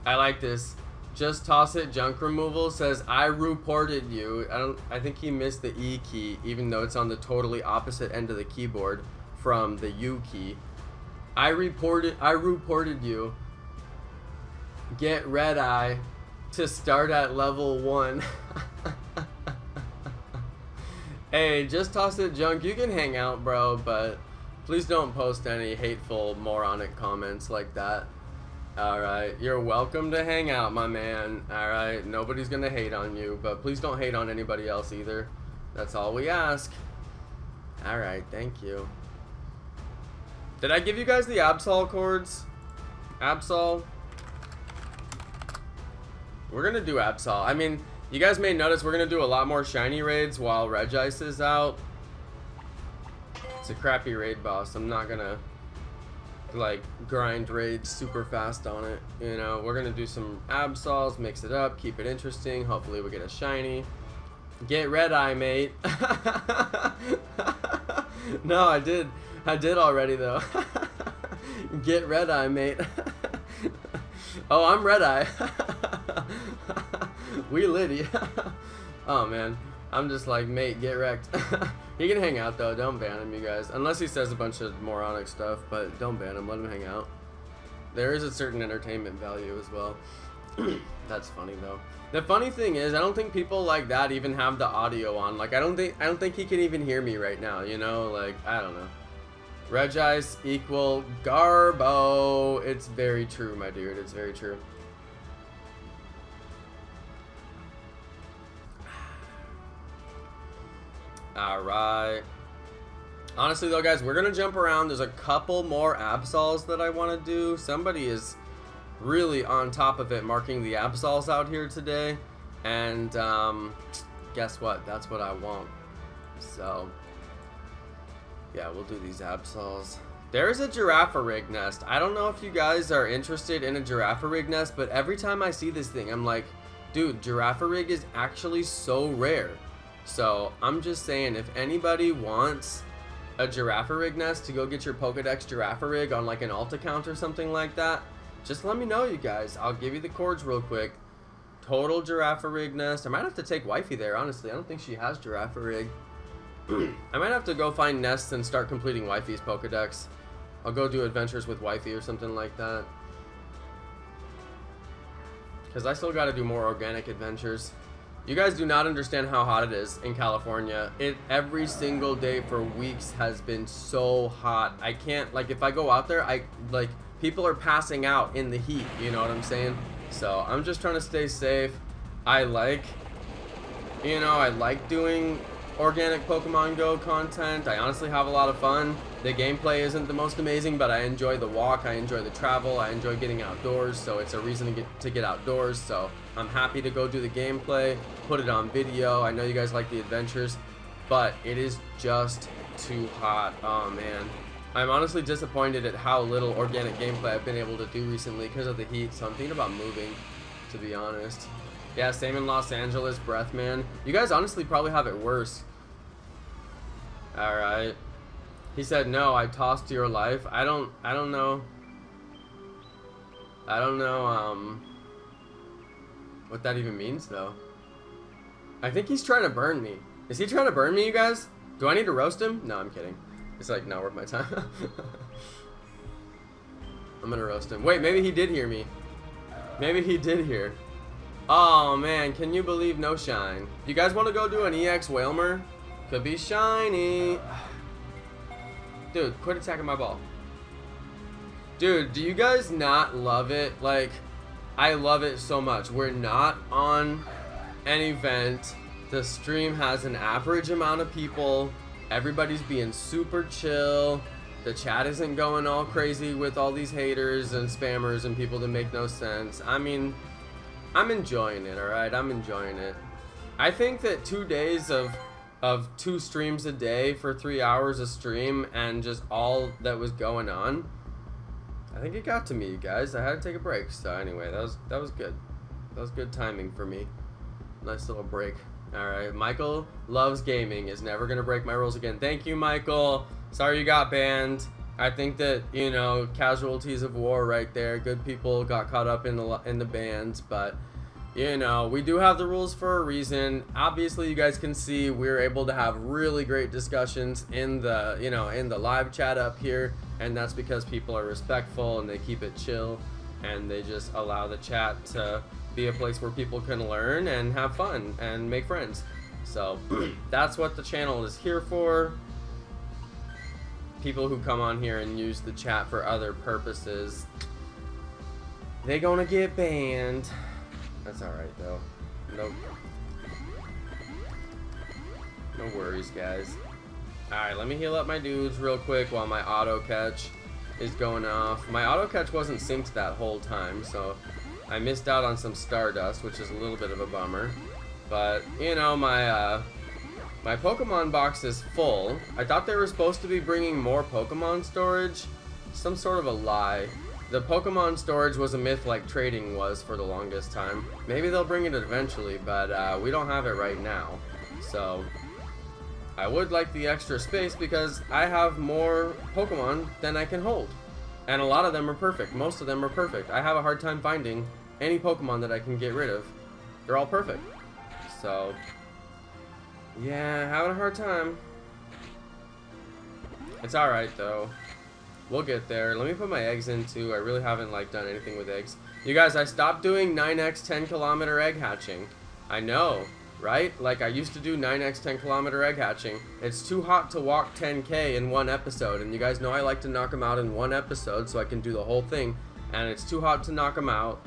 I like this. Just toss it. Junk removal says, I reported you. I think he missed the E key, even though it's on the totally opposite end of the keyboard from the U key. I reported you. Get red eye to start at level 1. Hey, just toss it, Junk. You can hang out, bro, but please don't post any hateful, moronic comments like that. Alright, you're welcome to hang out, my man. Alright, nobody's gonna hate on you, but please don't hate on anybody else either. That's all we ask. Alright, thank you. Did I give you guys the Absol chords? Absol? We're gonna do Absol. I mean, you guys may notice we're gonna do a lot more shiny raids while Regice is out. It's a crappy raid boss. I'm not gonna like grind raids super fast on it. You know, we're gonna do some Absols, mix it up, keep it interesting. Hopefully we get a shiny. Get red eye, mate. No, I did already though. Get red eye, mate. Oh, I'm red eye. We Litty. Oh man, I'm just like, mate, get wrecked. He can hang out though. Don't ban him, you guys, unless he says a bunch of moronic stuff. But don't ban him. Let him hang out. There is a certain entertainment value as well. That's funny though. The funny thing is, I don't think people like that even have the audio on. Like, I don't think he can even hear me right now. You know, like, I don't know. Regice equal Garbo. It's very true, my dude. It's very true. Alright. Honestly though, guys, we're gonna jump around. There's a couple more Absols that I want to do. Somebody is really on top of it, marking the Absols out here today. And guess what? That's what I want. So yeah, we'll do these Absols. There's a Giraffe nest. I don't know if you guys are interested in a Giraffe nest, but every time I see this thing, I'm like, dude, Giraffe is actually so rare. So I'm just saying, if anybody wants a Giraffarig nest to go get your Pokedex Giraffarig on like an alt account or something like that, just let me know, you guys. I'll give you the cords real quick. Total Giraffarig nest. I might have to take Wifey there, honestly. I don't think she has Giraffarig. I might have to go find nests and start completing Wifey's Pokedex. I'll go do adventures with Wifey or something like that. Because I still got to do more organic adventures. You guys do not understand how hot it is in California. Every single day for weeks has been so hot. I can't, like, if I go out there, people are passing out in the heat, you know what I'm saying? So I'm just trying to stay safe. I like doing organic Pokemon Go content. I honestly have a lot of fun. The gameplay isn't the most amazing, but I enjoy the walk, I enjoy the travel, I enjoy getting outdoors, so it's a reason to get outdoors. So I'm happy to go do the gameplay, put it on video. I know you guys like the adventures, but it is just too hot. Oh man, I'm honestly disappointed at how little organic gameplay I've been able to do recently because of the heat, so I'm thinking about moving, to be honest. Yeah, same in Los Angeles, breath man. You guys honestly probably have it worse. Alright. He said, no, I tossed your life. I don't know. I don't know, what that even means, though. I think he's trying to burn me. Is he trying to burn me, you guys? Do I need to roast him? No, I'm kidding. It's like, not worth my time. I'm gonna roast him. Wait, maybe he did hear me. Maybe he did hear. Oh, man, can you believe no shine? You guys want to go do an EX Whalmer? Could be shiny. Dude, quit attacking my ball. Dude, do you guys not love it? Like, I love it so much. We're not on an event. The stream has an average amount of people. Everybody's being super chill. The chat isn't going all crazy with all these haters and spammers and people that make no sense. I mean, I'm enjoying it, alright? I'm enjoying it. I think that 2 days of 2 streams a day for 3 hours a stream and just all that was going on, I think it got to me, you guys. I had to take a break. So anyway, that was good. That was good timing for me. Nice little break. Alright, Michael loves gaming, is never gonna break my rules again. Thank you, Michael. Sorry you got banned. I think that, you know, casualties of war right there. Good people got caught up in the bans, but you know, we do have the rules for a reason. Obviously, you guys can see we're able to have really great discussions in the, you know, in the live chat up here, and that's because people are respectful and they keep it chill, and they just allow the chat to be a place where people can learn and have fun and make friends. So that's what the channel is here for. People who come on here and use the chat for other purposes, they gonna get banned. That's alright though. Nope. No worries, guys. Alright, let me heal up my dudes real quick while my auto catch is going off. My auto catch wasn't synced that whole time, so I missed out on some Stardust, which is a little bit of a bummer. But, you know, my Pokemon box is full. I thought they were supposed to be bringing more Pokemon storage. Some sort of a lie. The Pokemon storage was a myth like trading was for the longest time. Maybe they'll bring it eventually, but we don't have it right now. So I would like the extra space because I have more Pokemon than I can hold. And a lot of them are perfect. Most of them are perfect. I have a hard time finding any Pokemon that I can get rid of. They're all perfect. So yeah, having a hard time. It's alright though. We'll get there. Let me put my eggs in too. I really haven't like done anything with eggs. You guys, I stopped doing 9x 10-kilometer egg hatching. I know, right? Like I used to do 9x 10-kilometer egg hatching. It's too hot to walk 10K in one episode, and you guys know I like to knock them out in one episode so I can do the whole thing, and it's too hot to knock them out.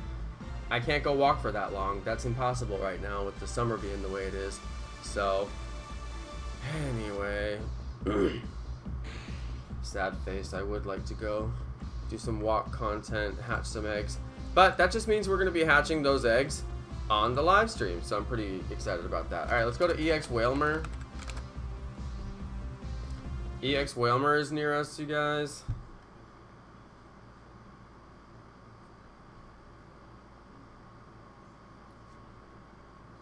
I can't go walk for that long. That's impossible right now with the summer being the way it is. So anyway, sad face. I would like to go do some walk content, hatch some eggs, but that just means we're going to be hatching those eggs on the live stream, so I'm pretty excited about that. Alright, let's go to EX Whalmer. EX Whalmer is near us, you guys.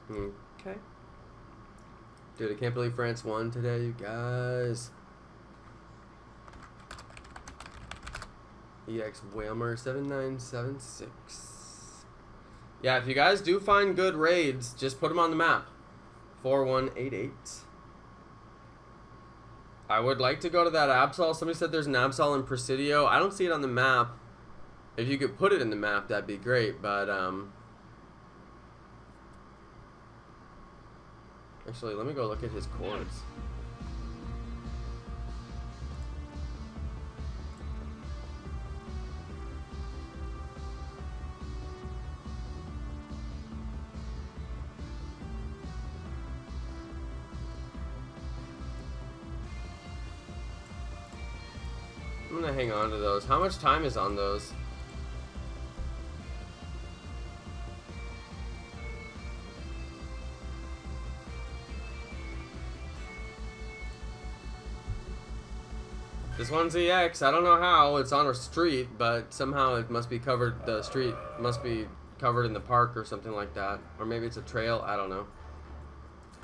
Okay. Dude, I can't believe France won today, you guys. EX Whalmer 7976. Yeah, if you guys do find good raids, just put them on the map. 4188. I would like to go to that Absol. Somebody said there's an Absol in Presidio. I don't see it on the map. If you could put it in the map, that'd be great, but actually, let me go look at his chords. I'm gonna hang on to those. How much time is on those? This one's EX. I don't know how. It's on a street, but somehow it must be covered. The street must be covered in the park or something like that. Or maybe it's a trail. I don't know.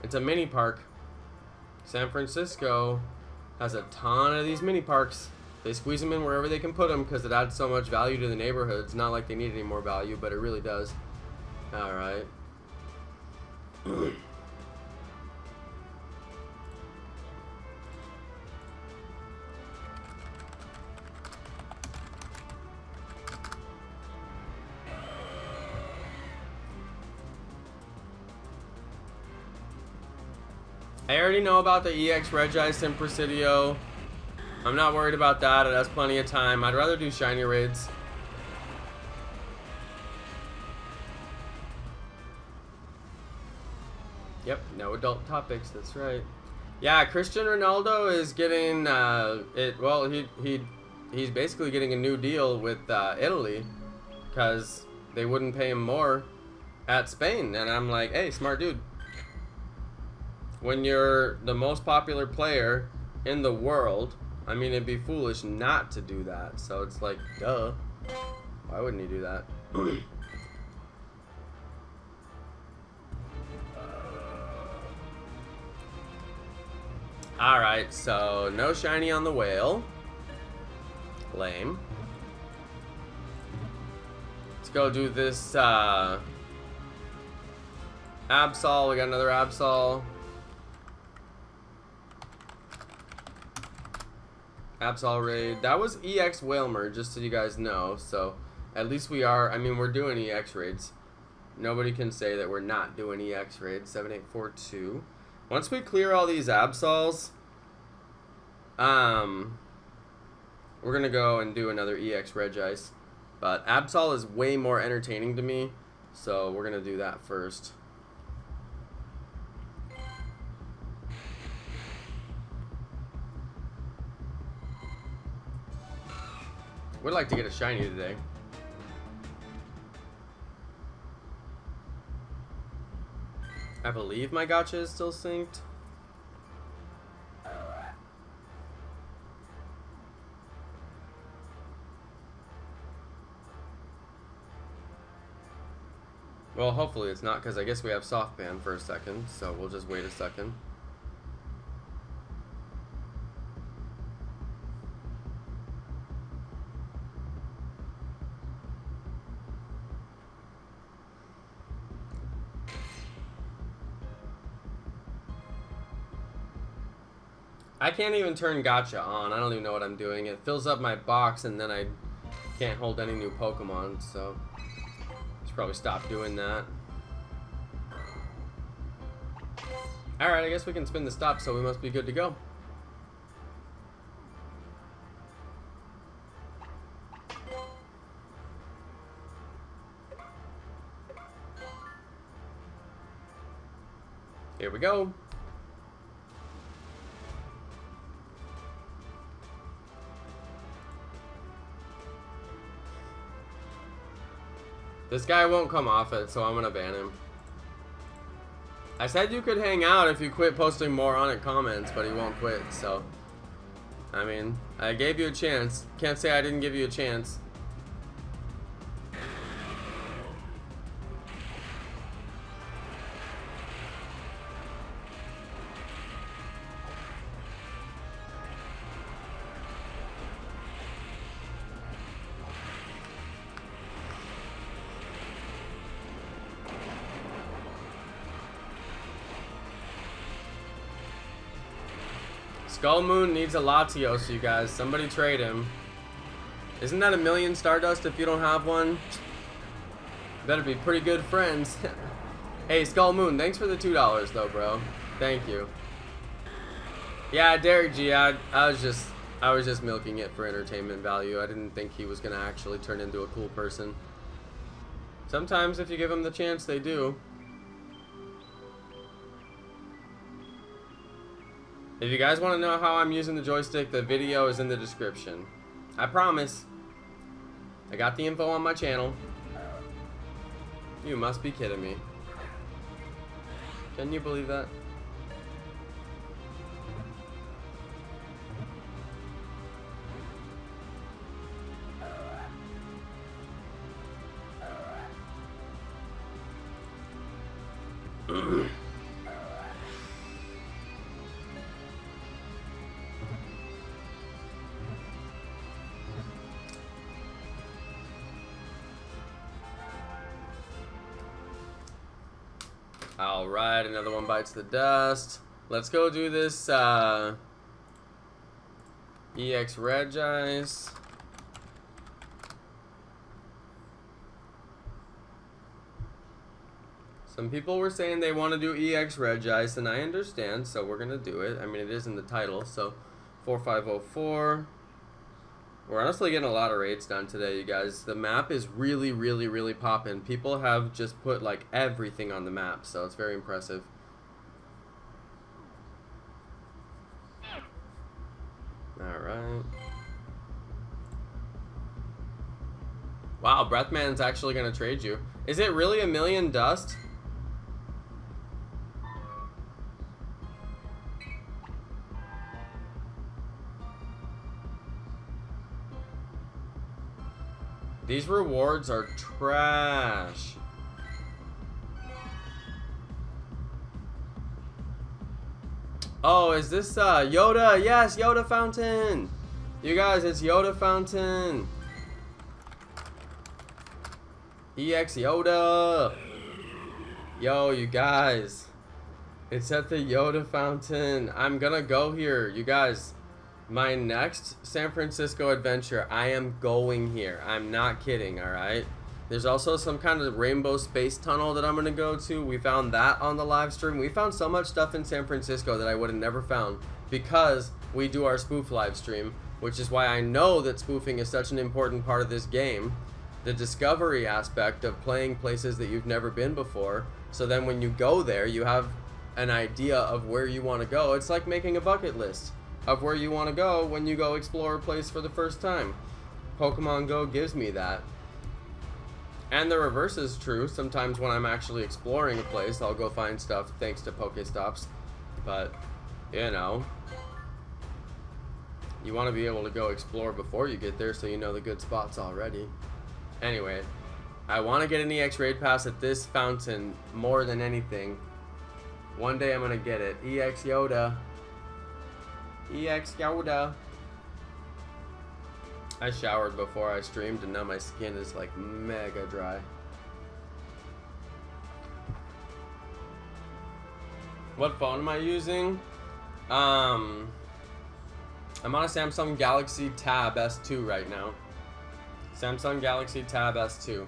It's a mini park. San Francisco has a ton of these mini parks. They squeeze them in wherever they can put them because it adds so much value to the neighborhoods. Not like they need any more value, but it really does. All right. I already know about the EX Regice and Presidio. I'm not worried about that. It has plenty of time. I'd rather do shiny raids. Yep, no adult topics. That's right. Yeah, Cristiano Ronaldo is getting well, he's basically getting a new deal with Italy because they wouldn't pay him more at Spain, and I'm like, hey, smart dude. When you're the most popular player in the world, I mean, it'd be foolish not to do that. So it's like, duh. Why wouldn't he do that? Alright, so no shiny on the whale. Lame. Let's go do this Absol. We got another Absol. Absol raid. That was EX Whalmer, just so you guys know. So at least we are, I mean, we're doing EX raids. Nobody can say that we're not doing EX raids. 7842. Once we clear all these Absols, we're gonna go and do another EX Regice. But Absol is way more entertaining to me, so we're gonna do that first. Would like to get a shiny today. I believe my gacha is still synced. Well, hopefully it's not, because I guess we have soft ban for a second, so we'll just wait a second. I can't even turn gacha on. I don't even know what I'm doing. It fills up my box and then I can't hold any new Pokemon, so I should probably stop doing that. Alright, I guess we can spin the stop, so we must be good to go. Here we go. This guy won't come off it, so I'm gonna ban him. I said you could hang out if you quit posting more on it comments, but he won't quit, so. I mean, I gave you a chance. Can't say I didn't give you a chance. Skull Moon needs a Latios, you guys. Somebody trade him. Isn't that 1,000,000 Stardust if you don't have one? Better be pretty good friends. Hey, Skull Moon, thanks for the $2 though, bro. Thank you. Yeah, Derek G, I was just milking it for entertainment value. I didn't think he was gonna actually turn into a cool person. Sometimes if you give them the chance, they do. If you guys want to know how I'm using the joystick, the video is in the description. I promise. I got the info on my channel. You must be kidding me. Can you believe that? Alright, another one bites the dust. Let's go do this EX Regice. Some people were saying they want to do EX Regice, and I understand, so we're going to do it. I mean, it is in the title, so 4504. We're honestly getting a lot of raids done today, you guys. The map is really, really, really popping. People have just put, like, everything on the map, so it's very impressive. Alright. Wow, Breathman's actually going to trade you. Is it really 1,000,000 dust? These rewards are trash. Oh, is this Yoda? Yes, Yoda Fountain. You guys, it's Yoda Fountain. EX Yoda. Yo, you guys. It's at the Yoda Fountain. I'm gonna go here. You guys, my next San Francisco adventure, I am going here. I'm not kidding, alright? There's also some kind of rainbow space tunnel that I'm going to go to. We found that on the live stream. We found so much stuff in San Francisco that I would have never found because we do our spoof live stream, which is why I know that spoofing is such an important part of this game. The discovery aspect of playing places that you've never been before. So then when you go there, you have an idea of where you want to go. It's like making a bucket list of where you want to go when you go explore a place for the first time. Pokemon Go gives me that. And the reverse is true. Sometimes when I'm actually exploring a place, I'll go find stuff thanks to Pokestops. But, you know, you want to be able to go explore before you get there so you know the good spots already. Anyway, I want to get an EX Raid Pass at this fountain more than anything. One day I'm going to get it. EX Yoda. EX Yoda. I showered before I streamed and now my skin is like mega dry. What phone am I using? I'm on a Samsung Galaxy Tab S2 right now. Samsung Galaxy Tab S2.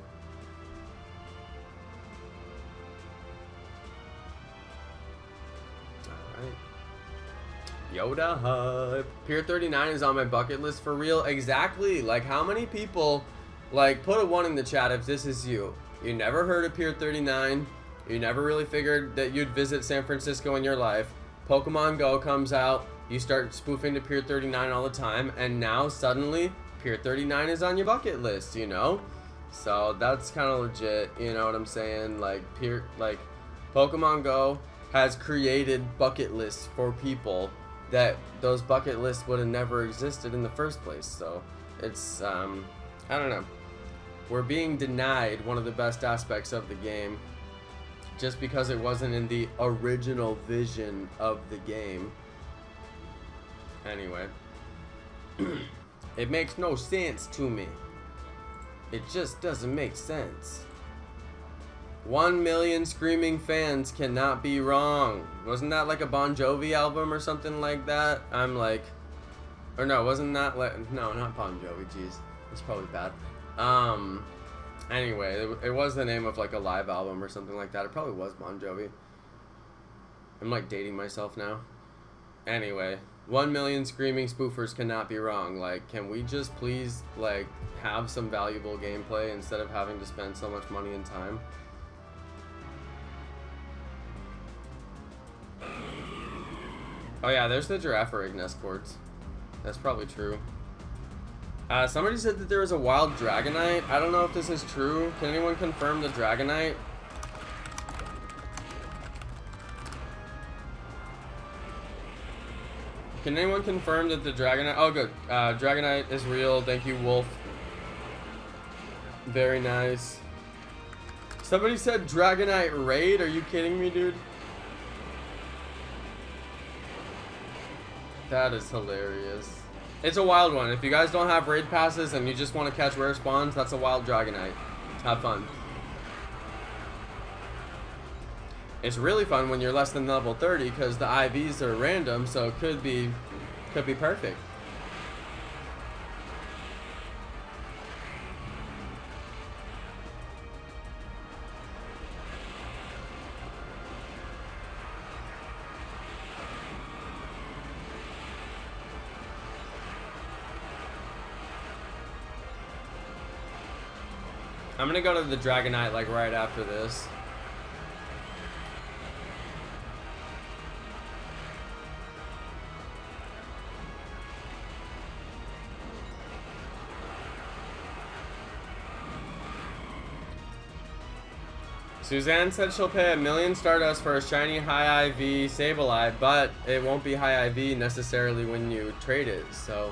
Yoda Hub. Pier 39 is on my bucket list for real. Exactly. Like, how many people, like, put a 1 in the chat if this is you. You never heard of Pier 39. You never really figured that you'd visit San Francisco in your life. Pokemon Go comes out. You start spoofing to Pier 39 all the time. And now, suddenly, Pier 39 is on your bucket list, you know? So, that's kind of legit. You know what I'm saying? Like, Pokemon Go has created bucket lists for people that those bucket lists would have never existed in the first place. So it's I don't know, we're being denied one of the best aspects of the game just because it wasn't in the original vision of the game. Anyway, it makes no sense to me. It just doesn't make sense. 1 million screaming fans cannot be wrong. Wasn't that like a Bon Jovi album or something like that? I'm like, or no, wasn't that like, no, not Bon Jovi, jeez. It's probably bad. Anyway, it was the name of like a live album or something like that. It probably was Bon Jovi. I'm like dating myself now. Anyway, 1 million screaming spoofers cannot be wrong. Like, can we just please like have some valuable gameplay instead of having to spend so much money and time? Oh yeah, there's the giraffe or Ignis quartz. That's probably true. Somebody said that there was a wild Dragonite. I don't know if this is true. Can anyone confirm the Dragonite? Can anyone confirm that the Dragonite... Oh, good. Dragonite is real. Thank you, Wolf. Very nice. Somebody said Dragonite raid. Are you kidding me, dude? That is hilarious. It's a wild one. If you guys don't have raid passes and you just want to catch rare spawns, that's a wild Dragonite. Have fun. It's really fun when you're less than level 30 because the IVs are random, so it could be perfect. I'm gonna go to the Dragonite like right after this. Suzanne said she'll pay 1 million Stardust for a shiny high IV Sableye, but it won't be high IV necessarily when you trade it, so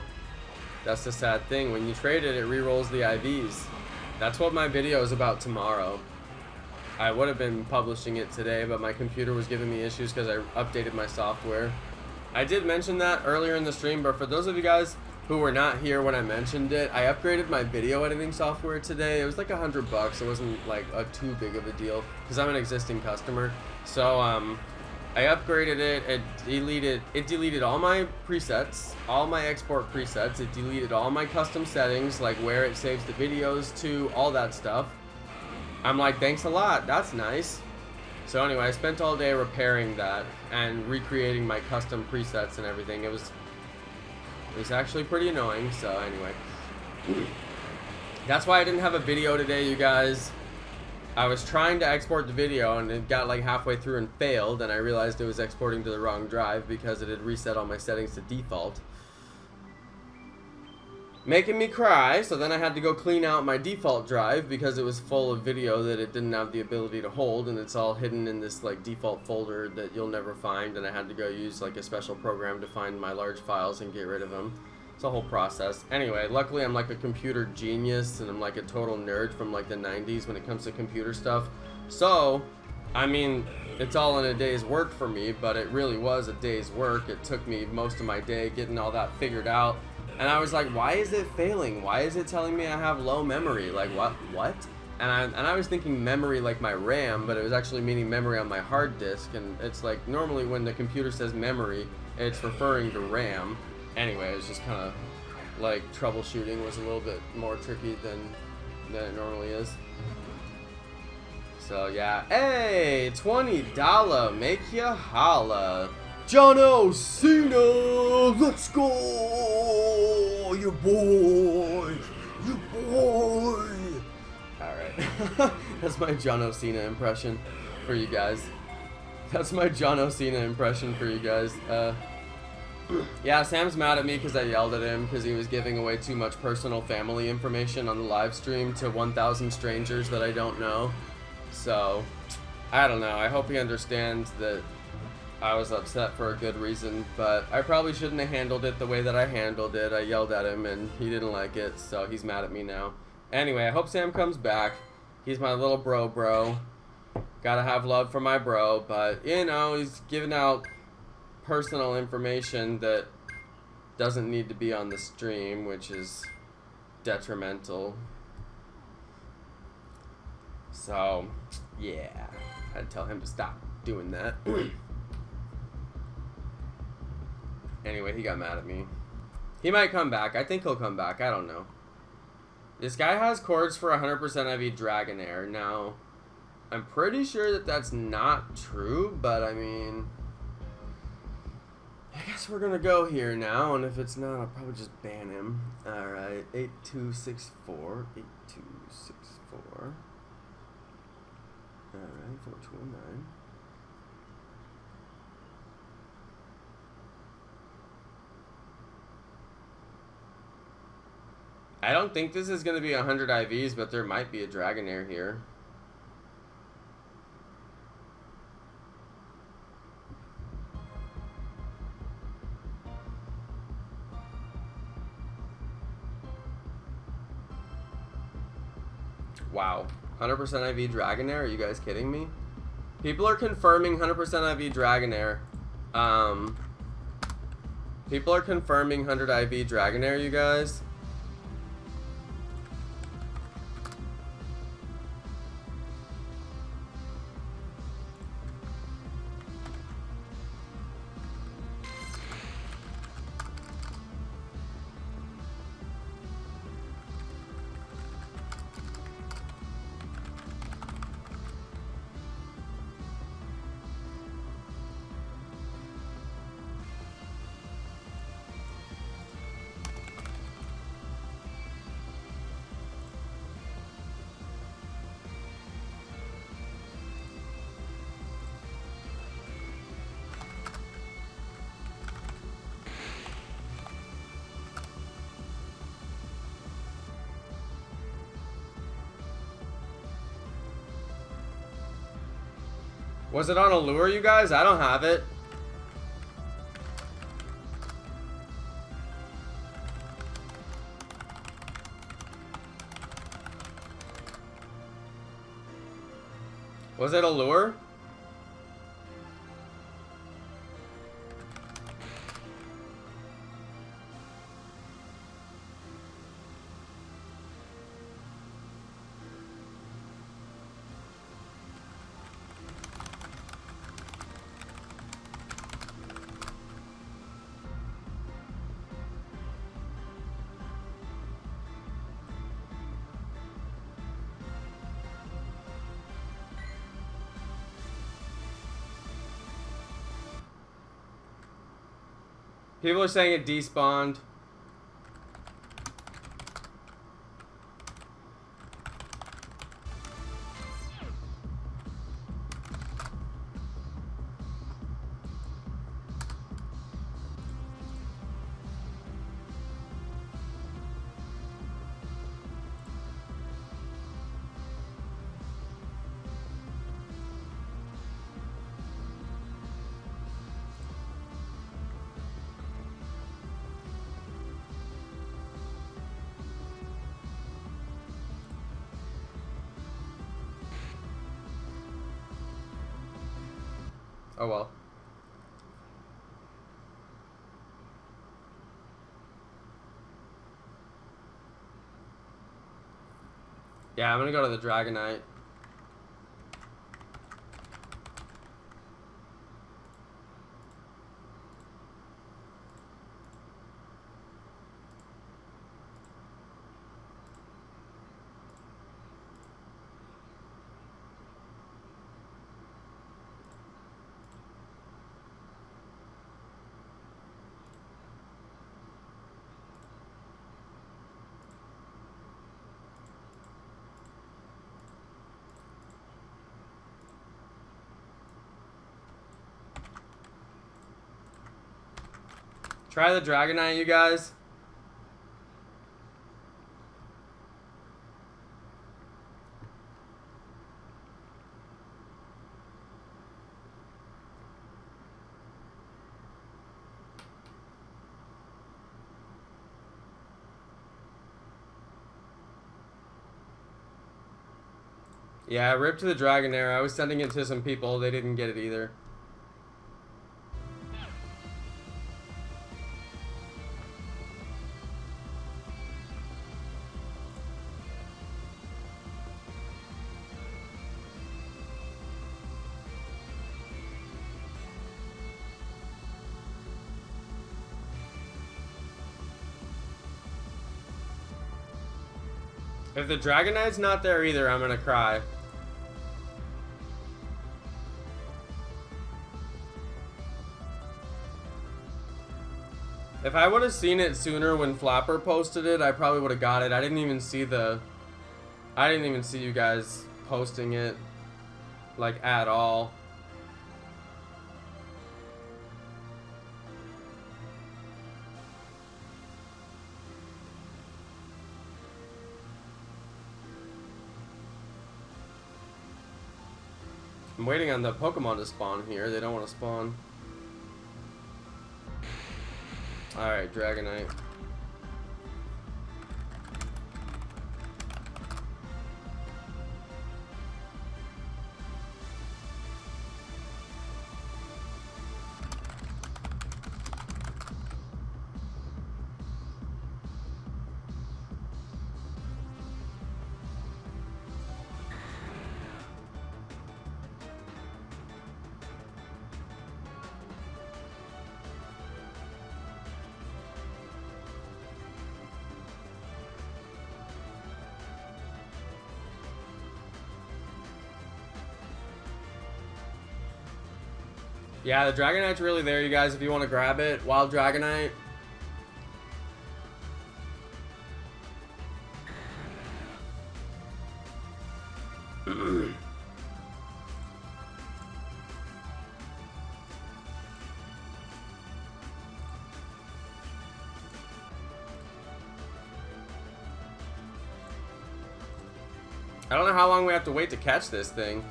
that's the sad thing. When you trade it, it re-rolls the IVs. That's what my video is about tomorrow. I would have been publishing it today, but my computer was giving me issues because I updated my software. I did mention that earlier in the stream, but for those of you guys who were not here when I mentioned it, I upgraded my video editing software today. It was like $100. It wasn't like too big of a deal because I'm an existing customer. So I upgraded it. It deleted all my presets, all my export presets. It deleted all my custom settings, like where it saves the videos to, all that stuff. I'm like, thanks a lot. That's nice. So anyway, I spent all day repairing that and recreating my custom presets and everything. It was actually pretty annoying. So anyway, that's why I didn't have a video today, you guys. I was trying to export the video and it got like halfway through and failed, and I realized it was exporting to the wrong drive because it had reset all my settings to default. Making me cry, so then I had to go clean out my default drive because it was full of video that it didn't have the ability to hold, and it's all hidden in this like default folder that you'll never find, and I had to go use like a special program to find my large files and get rid of them. It's a whole process. Anyway, luckily I'm like a computer genius and I'm like a total nerd from like the 90s when it comes to computer stuff. So, I mean, it's all in a day's work for me, but it really was a day's work. It took me most of my day getting all that figured out. And I was like, why is it failing? Why is it telling me I have low memory? Like, what? And I was thinking memory like my RAM, but it was actually meaning memory on my hard disk. And it's like, normally when the computer says memory, it's referring to RAM. Anyway, it was just kind of like troubleshooting was a little bit more tricky than it normally is. So yeah, hey, $20, make ya holla. Johnno Cena, let's go, your boy. Alright, that's my Johnno Cena impression for you guys. Yeah, Sam's mad at me because I yelled at him because he was giving away too much personal family information on the live stream to 1,000 strangers that I don't know. So, I don't know. I hope he understands that I was upset for a good reason, but I probably shouldn't have handled it the way that I handled it. I yelled at him and he didn't like it, so he's mad at me now. Anyway, I hope Sam comes back. He's my little bro. Gotta have love for my bro, but, you know, he's giving out personal information that doesn't need to be on the stream, which is detrimental. So, yeah. I had to tell him to stop doing that. Anyway, he got mad at me. He might come back. I think he'll come back. I don't know. This guy has chords for 100% IV Dragonair. Now, I'm pretty sure that that's not true, but I mean, I guess we're gonna go here now, and if it's not, I'll probably just ban him. Alright, 8264, 8264. Alright, 4209. I don't think this is going to be 100 IVs, but there might be a Dragonair here. Wow. 100% IV Dragonair? Are you guys kidding me? People are confirming 100% IV Dragonair. People are confirming 100 IV Dragonair, you guys. Was it on a lure, you guys? I don't have it. Was it a lure? People are saying it despawned. Oh well. Yeah, I'm gonna go to the Dragonite. Try the Dragonite, you guys. Yeah, I ripped the Dragonair. I was sending it to some people. They didn't get it either. If the Dragonite's not there either, I'm gonna cry. If I would have seen it sooner when Flapper posted it, I probably would have got it. I didn't even see you guys posting it, like, at all. I'm waiting on the Pokemon to spawn here. They don't want to spawn. Alright, Dragonite. Yeah, the Dragonite's really there, you guys, if you want to grab it. Wild Dragonite. I don't know how long we have to wait to catch this thing.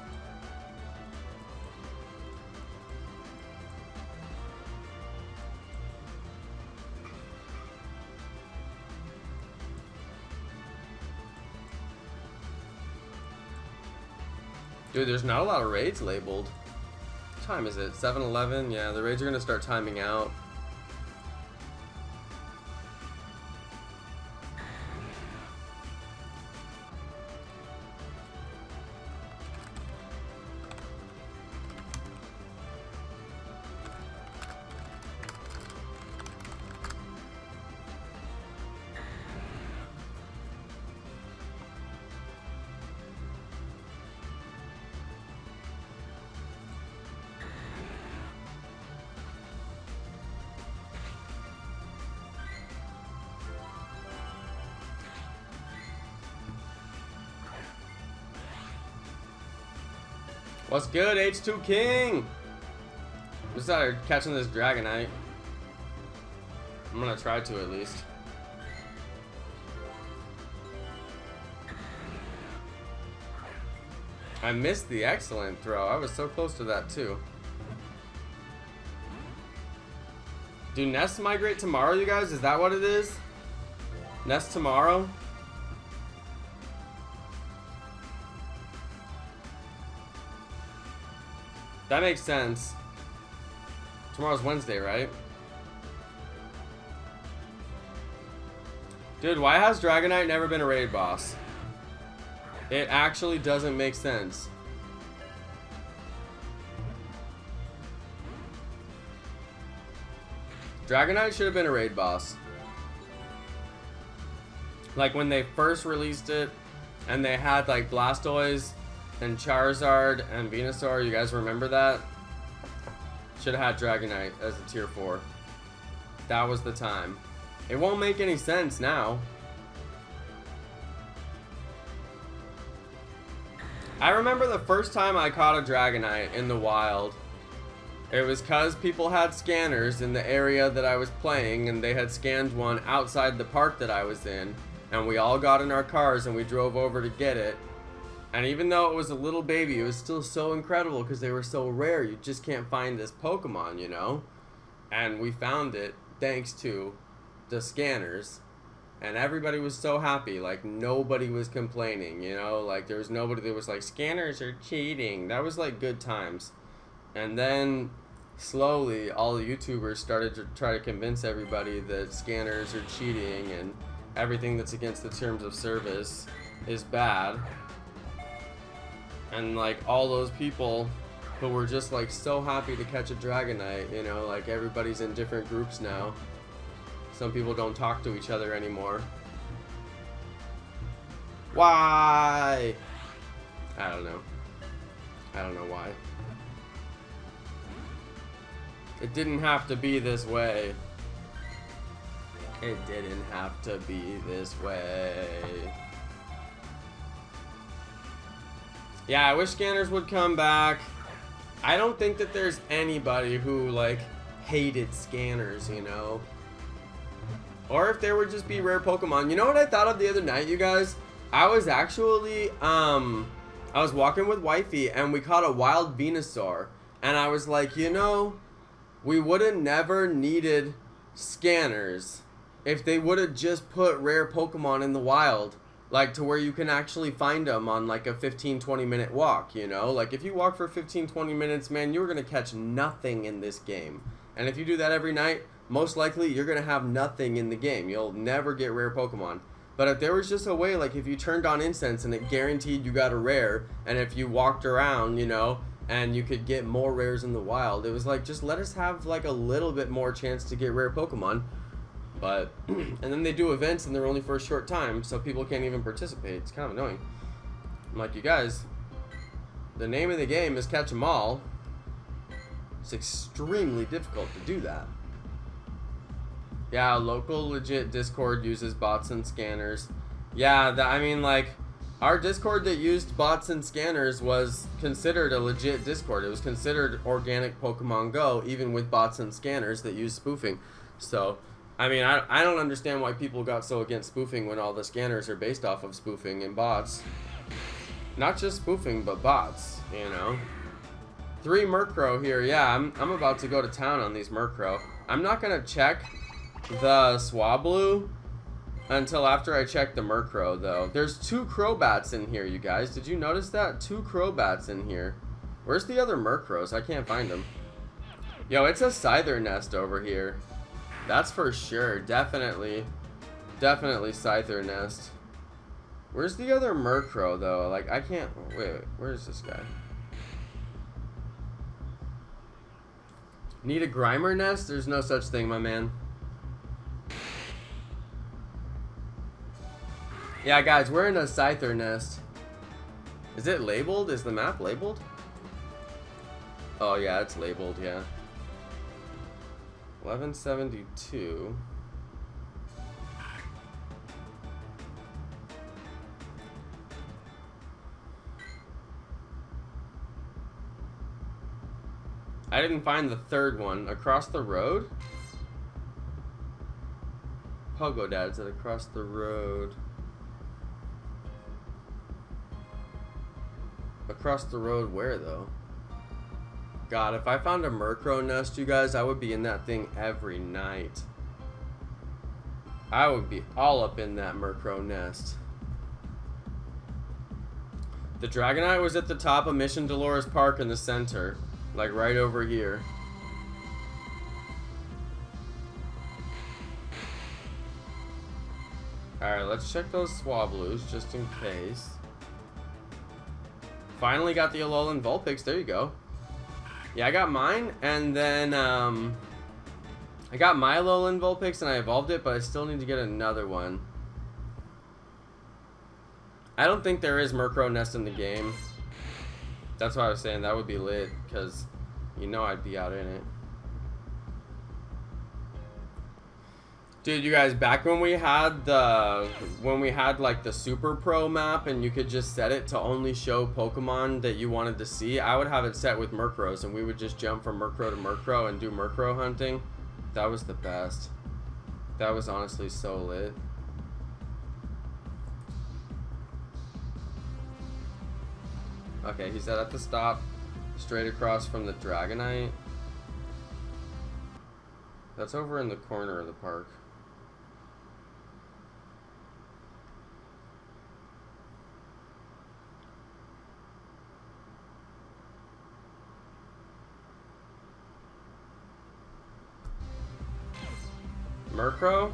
Dude, there's not a lot of raids labeled. What time is it? 7-11? Yeah, the raids are gonna start timing out. What's good, H2 King? Just started catching this Dragonite. I'm gonna try to at least. I missed the excellent throw. I was so close to that too. Do nests migrate tomorrow, you guys? Is that what it is? Nest tomorrow? That makes sense. Tomorrow's Wednesday, right? Dude, why has Dragonite never been a raid boss? It actually doesn't make sense. Dragonite should have been a raid boss. Like when they first released it and they had like Blastoise and Charizard and Venusaur, you guys remember that? Should have had Dragonite as a tier 4. That was the time. It won't make any sense now. I remember the first time I caught a Dragonite in the wild. It was cause people had scanners in the area that I was playing, and they had scanned one outside the park that I was in, and we all got in our cars and we drove over to get it. And even though it was a little baby, it was still so incredible because they were so rare. You just can't find this Pokemon, you know? And we found it thanks to the scanners. And everybody was so happy. Like, nobody was complaining, you know? Like, there was nobody that was like, scanners are cheating. That was, like, good times. And then, slowly, all the YouTubers started to try to convince everybody that scanners are cheating and everything that's against the terms of service is bad. And like all those people who were just like so happy to catch a Dragonite, you know, like everybody's in different groups now. Some people don't talk to each other anymore. Why? I don't know. I don't know why. It didn't have to be this way. It didn't have to be this way. Yeah, I wish scanners would come back. I don't think that there's anybody who, like, hated scanners, you know? Or if there would just be rare Pokemon. You know what I thought of the other night, you guys? I was actually, I was walking with Wifey and we caught a wild Venusaur. And I was like, you know, we would have never needed scanners if they would have just put rare Pokemon in the wild. Like, to where you can actually find them on, like, a 15-20 minute walk, you know? Like, if you walk for 15-20 minutes, man, you're going to catch nothing in this game. And if you do that every night, most likely you're going to have nothing in the game. You'll never get rare Pokemon. But if there was just a way, like, if you turned on incense and it guaranteed you got a rare, and if you walked around, you know, and you could get more rares in the wild, it was like, just let us have, like, a little bit more chance to get rare Pokemon. But, and then they do events and they're only for a short time, so people can't even participate. It's kind of annoying. I'm like, you guys, the name of the game is catch 'em all. It's extremely difficult to do that. Yeah, local legit Discord uses bots and scanners. Yeah, I mean, like, our Discord that used bots and scanners was considered a legit Discord. It was considered organic Pokemon Go, even with bots and scanners that use spoofing. So, I mean, I don't understand why people got so against spoofing when all the scanners are based off of spoofing and bots. Not just spoofing, but bots, you know. 3 Murkrow here. Yeah, I'm about to go to town on these Murkrow. I'm not going to check the Swablu until after I check the Murkrow, though. There's 2 Crobats in here, you guys. Did you notice that? 2 Crobats in here. Where's the other Murkrows? I can't find them. Yo, it's a Scyther nest over here. That's for sure. Definitely Scyther nest. Where's the other Murkrow, though? Like, I can't... Wait, where's this guy? Need a Grimer nest? There's no such thing, my man. Yeah, guys, we're in a Scyther nest. Is it labeled? Is the map labeled? Oh, yeah, it's labeled, yeah. 1172. I didn't find the 3rd one. Across the road? Pogo Dad's at across the road. Across the road where, though? God, if I found a Murkrow nest, you guys, I would be in that thing every night. I would be all up in that Murkrow nest. The Dragonite was at the top of Mission Dolores Park in the center. Like right over here. Alright, let's check those Swablus just in case. Finally got the Alolan Vulpix. There you go. Yeah, I got mine, and then I got my Alolan Vulpix and I evolved it, but I still need to get another one. I don't think there is Murkrow nest in the game. That's why I was saying that would be lit, because you know I'd be out in it. Dude, you guys, back when we had like the Super Pro map and you could just set it to only show Pokemon that you wanted to see, I would have it set with Murkrows and we would just jump from Murkrow to Murkrow and do Murkrow hunting. That was the best. That was honestly so lit. Okay, he's at the stop, straight across from the Dragonite. That's over in the corner of the park. Murkrow?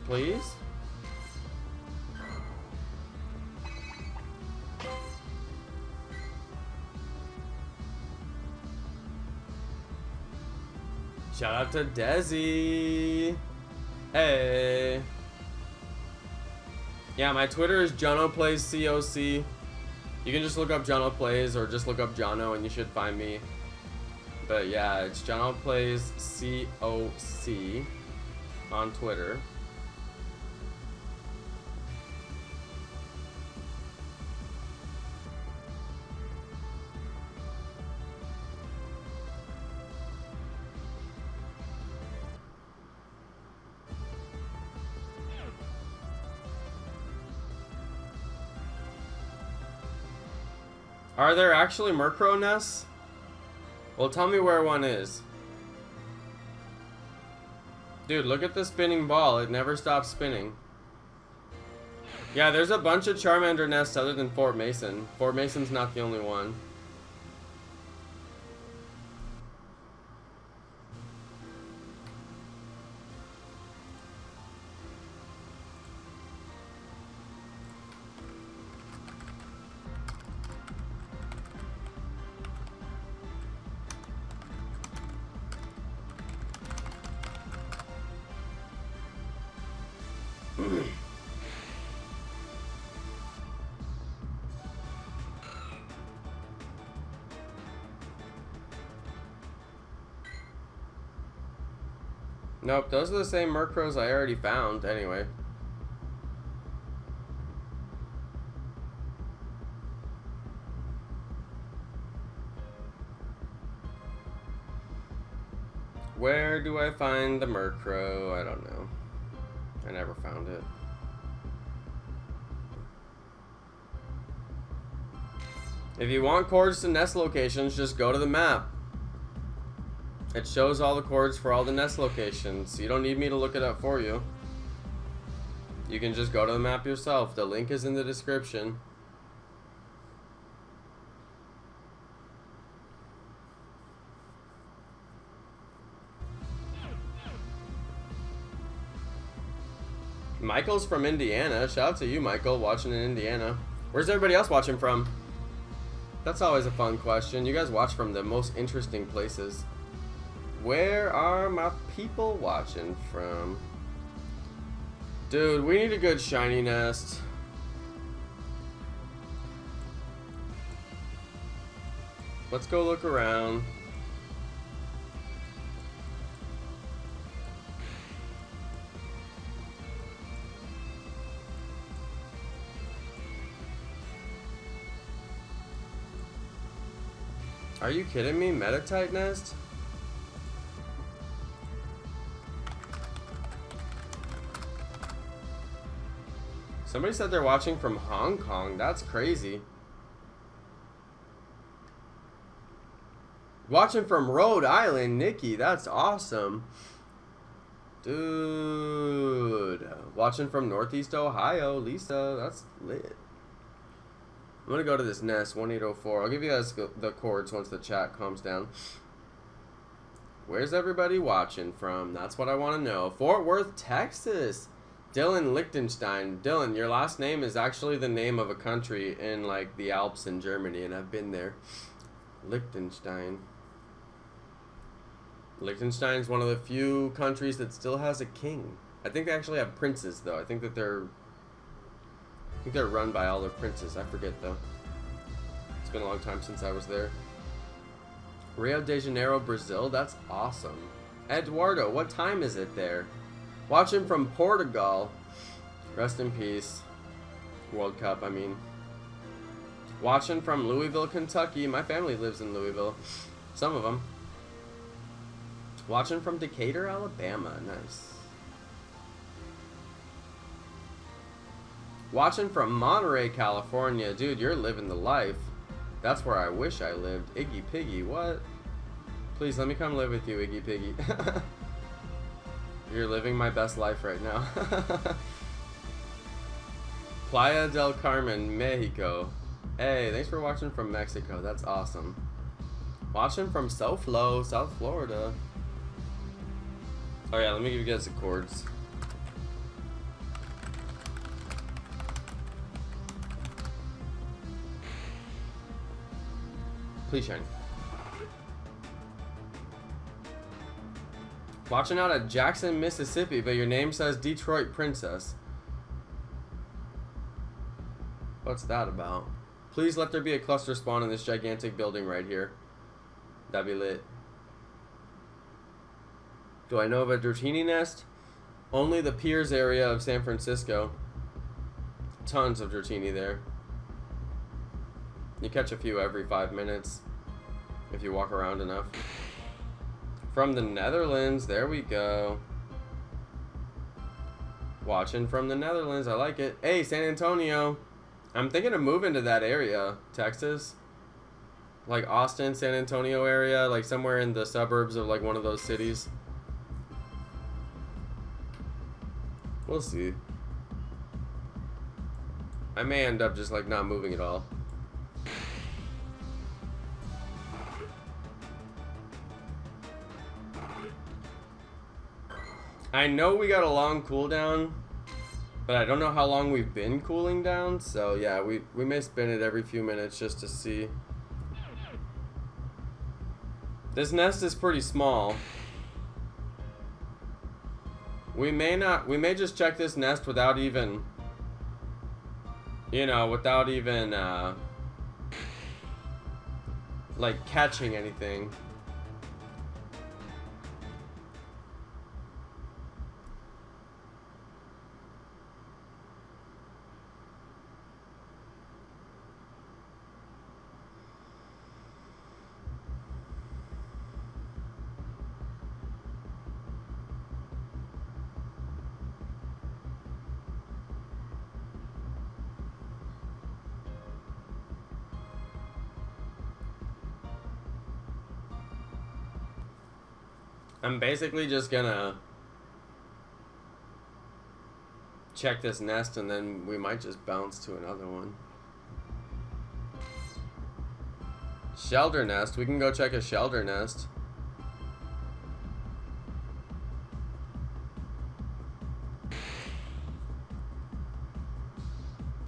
Please? Shout out to Desi. Hey. Yeah, my Twitter is Johnno Plays COC. You can just look up Johnno Plays or just look up Johnno and you should find me. But yeah, it's Johnno Plays COC on Twitter. Are there actually Murkrow nests? Well, tell me where one is. Dude, look at the spinning ball. It never stops spinning. Yeah, there's a bunch of Charmander nests other than Fort Mason. Fort Mason's not the only one. Nope, those are the same Murkrows I already found, anyway. Where do I find the Murkrow? I don't know. I never found it. If you want cords to nest locations, just go to the map. It shows all the cords for all the nest locations. You don't need me to look it up for you. You can just go to the map yourself. The link is in the description. Michael's from Indiana. Shout out to you, Michael, watching in Indiana. Where's everybody else watching from? That's always a fun question. You guys watch from the most interesting places. Where are my people watching from? Dude, we need a good shiny nest. Let's go look around. Are you kidding me? Metatite nest? Somebody said they're watching from Hong Kong. That's crazy. Watching from Rhode Island, Nikki. That's awesome. Dude. Watching from Northeast Ohio, Lisa. That's lit. I'm gonna go to this nest, 1804. I'll give you guys the cords once the chat calms down. Where's everybody watching from? That's what I want to know. Fort Worth, Texas. Dylan Liechtenstein. Dylan, your last name is actually the name of a country in like the Alps in Germany, and I've been there. Liechtenstein. Liechtenstein is one of the few countries that still has a king. I think they actually have princes though. I think they're run by all their princes. I forget though. It's been a long time since I was there. Rio de Janeiro, Brazil. That's awesome. Eduardo, what time is it there? Watching from Portugal. Rest in peace. World Cup, I mean. Watching from Louisville, Kentucky. My family lives in Louisville. Some of them. Watching from Decatur, Alabama. Nice. Watching from Monterey, California. Dude, you're living the life. That's where I wish I lived. Iggy Piggy, what? Please, let me come live with you, Iggy Piggy. You're living my best life right now. Playa del Carmen, Mexico. Hey, thanks for watching from Mexico. That's awesome. Watching from SoFlo, South Florida. Oh yeah, let me give you guys the cords. Please shine. Watching out at Jackson, Mississippi, but your name says Detroit Princess. What's that about? Please let there be a cluster spawn in this gigantic building right here. That'd be lit. Do I know of a Dratini nest? Only the Piers area of San Francisco. Tons of Dratini there. You catch a few every 5 minutes if you walk around enough. From the Netherlands, there we go. Watching from the Netherlands, I like it. Hey, San Antonio. I'm thinking of moving to that area, Texas. Like Austin, San Antonio area, like somewhere in the suburbs of like one of those cities. We'll see. I may end up just like not moving at all. I know we got a long cooldown, but I don't know how long we've been cooling down, so yeah, we may spin it every few minutes just to see. This nest is pretty small. We may just check this nest without even, you know, without even, like, catching anything. I'm basically just gonna check this nest and then we might just bounce to another one. Shelter nest. We can go check a shelter nest.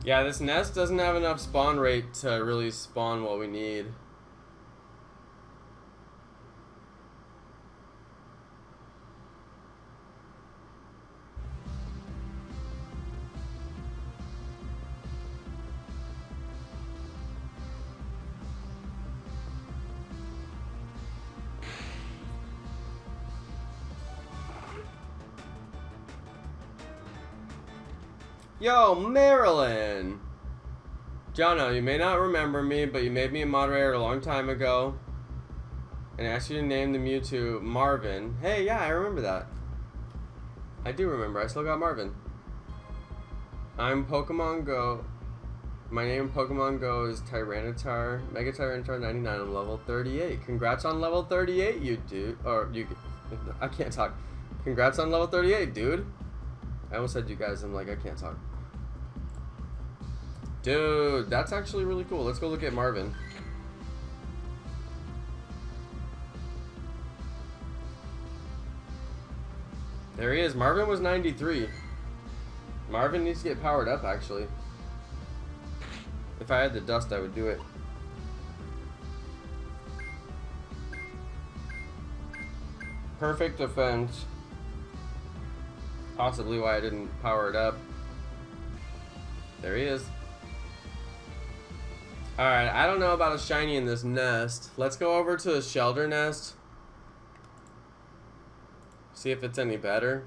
Yeah, this nest doesn't have enough spawn rate to really spawn what we need. Yo, Marilyn! Jonno, you may not remember me, but you made me a moderator a long time ago. And I asked you to name the Mewtwo Marvin. Hey, yeah, I remember that. I do remember. I still got Marvin. I'm Pokemon Go. My name in Pokemon Go is Tyranitar. Mega Tyranitar 99. I'm level 38. Congrats on level 38, you dude. Or, you... I can't talk. Congrats on level 38, dude. I almost said you guys. I'm like, I can't talk. Dude, that's actually really cool. Let's go look at Marvin. There he is. Marvin was 93. Marvin needs to get powered up, actually. If I had the dust, I would do it. Perfect defense. Possibly why I didn't power it up. There he is. Alright, I don't know about a shiny in this nest. Let's go over to the shelter nest. See if it's any better.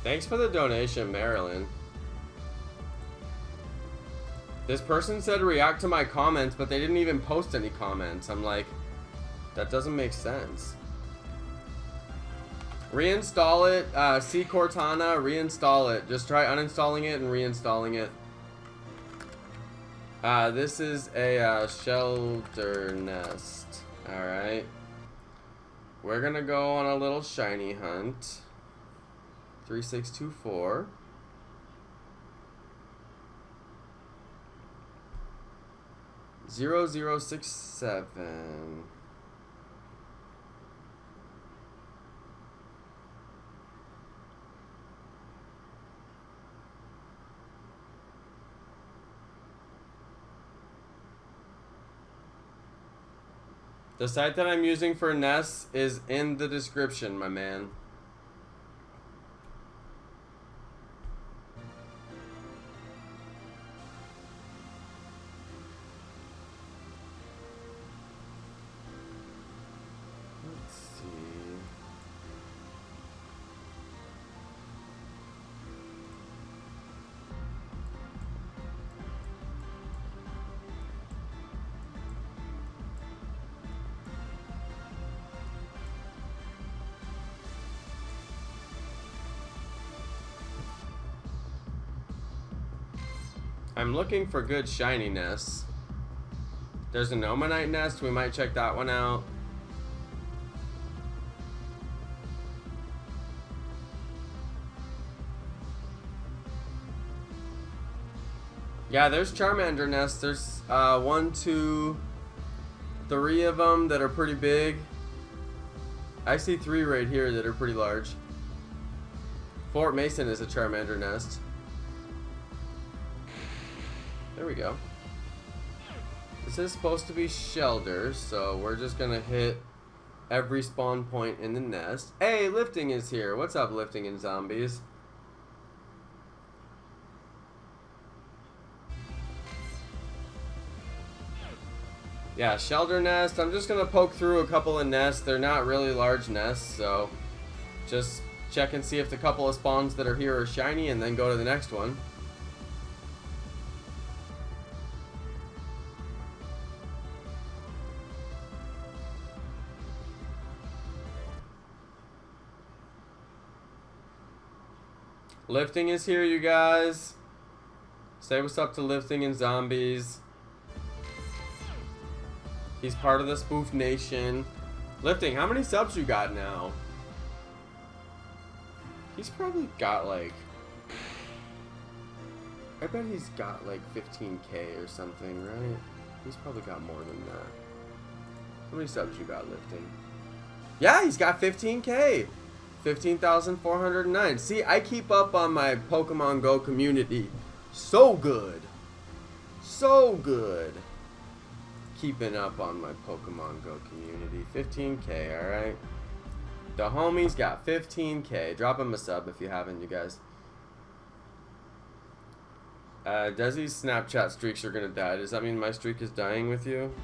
Thanks for the donation, Marilyn. This person said react to my comments, but they didn't even post any comments. I'm like, that doesn't make sense. Reinstall it. See Cortana, reinstall it. Just try uninstalling it and reinstalling it. This is a shelter nest. Alright. We're gonna go on a little shiny hunt. 3624. 0067. The site that I'm using for nests is in the description, my man. Let's see. I'm looking for good shiny nests. There's an Omanite nest. We might check that one out. Yeah, there's Charmander nests. There's 1, 2, 3 of them that are pretty big. I see 3 right here that are pretty large. Fort Mason is a Charmander nest. There we go. This is supposed to be shelter, so we're just gonna hit every spawn point in the nest. Hey, Lifting is here. What's up, Lifting and Zombies? Yeah, shelter nest. I'm just gonna poke through a couple of nests. They're not really large nests, so just check and see if the couple of spawns that are here are shiny and then go to the next one. Lifting is here, you guys. Say what's up to Lifting and Zombies. He's part of the Spoof Nation. Lifting, how many subs you got now? He's probably got like... I bet he's got like 15K or something, right? He's probably got more than that. How many subs you got, Lifting? Yeah, he's got 15K. 15,409. See, I keep up on my Pokemon Go community so good. So good. Keeping up on my Pokemon Go community. 15K, alright? The homie's got 15K. Drop him a sub if you haven't, you guys. Desi's Snapchat streaks are gonna die. Does that mean my streak is dying with you?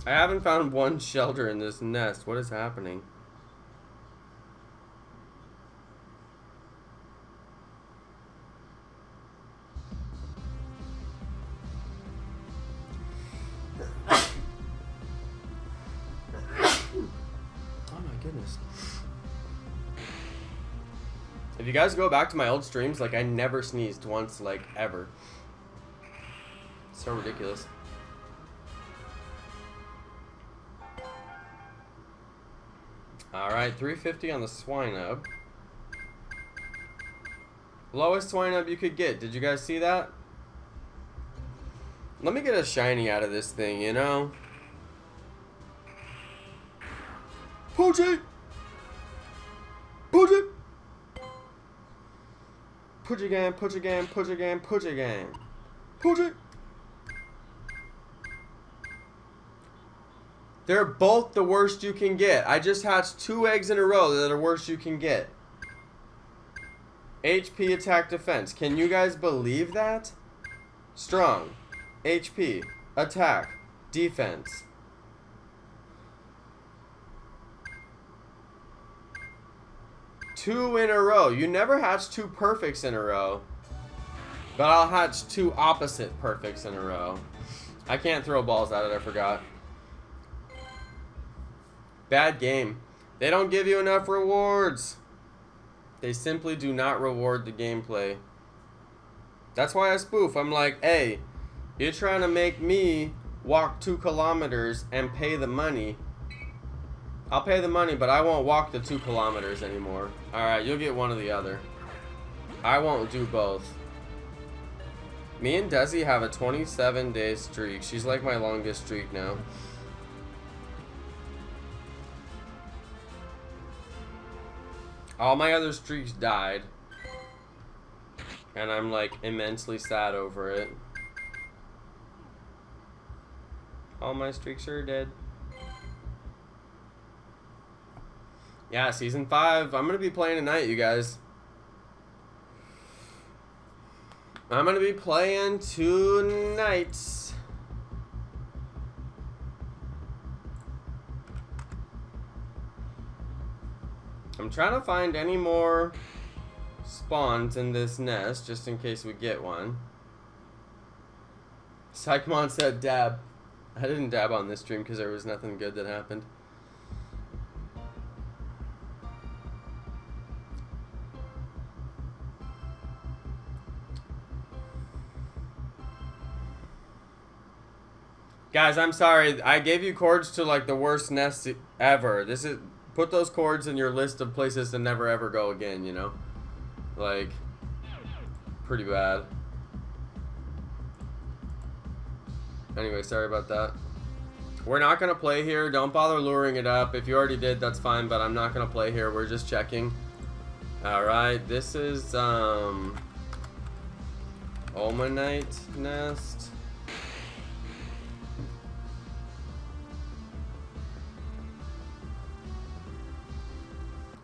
I haven't found one shelter in this nest. What is happening? Oh my goodness. If you guys go back to my old streams, like I never sneezed once, like ever. It's so ridiculous. Alright, 350 on the Swinub. Lowest Swinub you could get. Did you guys see that? Let me get a shiny out of this thing, you know? Poochie! Poochie! Poochie game, Poochie game, Poochie game, Poochie game. Poochie! They're both the worst you can get. I just hatched 2 eggs in a row that are worst you can get. HP, attack, defense. Can you guys believe that? Strong. HP, attack, defense. Two in a row. You never hatch 2 perfects in a row. But I'll hatch 2 opposite perfects in a row. I can't throw balls at it, I forgot. Bad game. They don't give you enough rewards. They simply do not reward the gameplay. That's why I spoof. I'm like, hey, you're trying to make me walk 2 kilometers and pay the money. I'll pay the money, but I won't walk the 2 kilometers anymore. Alright, you'll get one or the other. I won't do both. Me and Desi have a 27-day streak. She's like my longest streak now. All my other streaks died. And I'm like immensely sad over it. All my streaks are dead. Yeah, season 5. I'm gonna be playing tonight, you guys. I'm gonna be playing tonight. I'm trying to find any more spawns in this nest, just in case we get one. Psychmon said dab. I didn't dab on this stream because there was nothing good that happened. Guys, I'm sorry. I gave you chords to like the worst nests ever. This is, put those chords in your list of places to never ever go again, you know? Like, pretty bad. Anyway, sorry about that. We're not going to play here. Don't bother luring it up. If you already did, that's fine, but I'm not going to play here. We're just checking. Alright, this is, Omanite nest.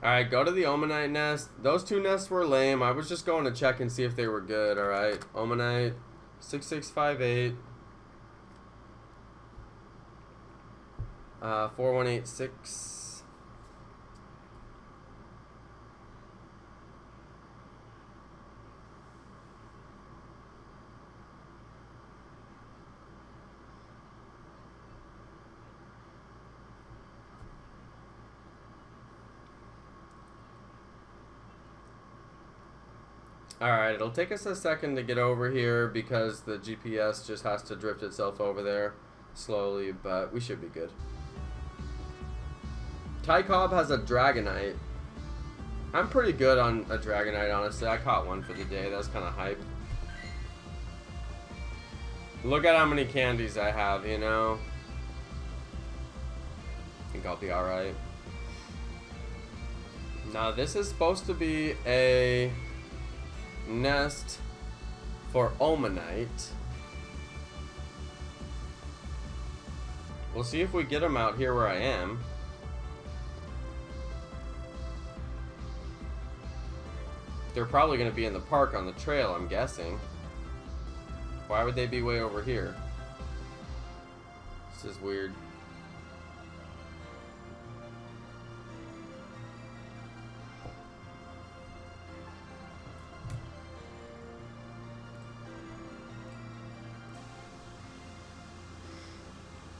Alright, go to the Omanite nest. Those two nests were lame. I was just going to check and see if they were good. Alright, Omanite 6658. 4186. Alright, it'll take us a second to get over here because the GPS just has to drift itself over there slowly, but we should be good. Ty Cobb has a Dragonite. I'm pretty good on a Dragonite, honestly. I caught one for the day. That was kind of hype. Look at how many candies I have, you know? I think I'll be alright. Now, this is supposed to be a nest for Omanite. We'll see if we get them out here where I am. They're probably going to be in the park on the trail, I'm guessing. Why would they be way over here? This is weird.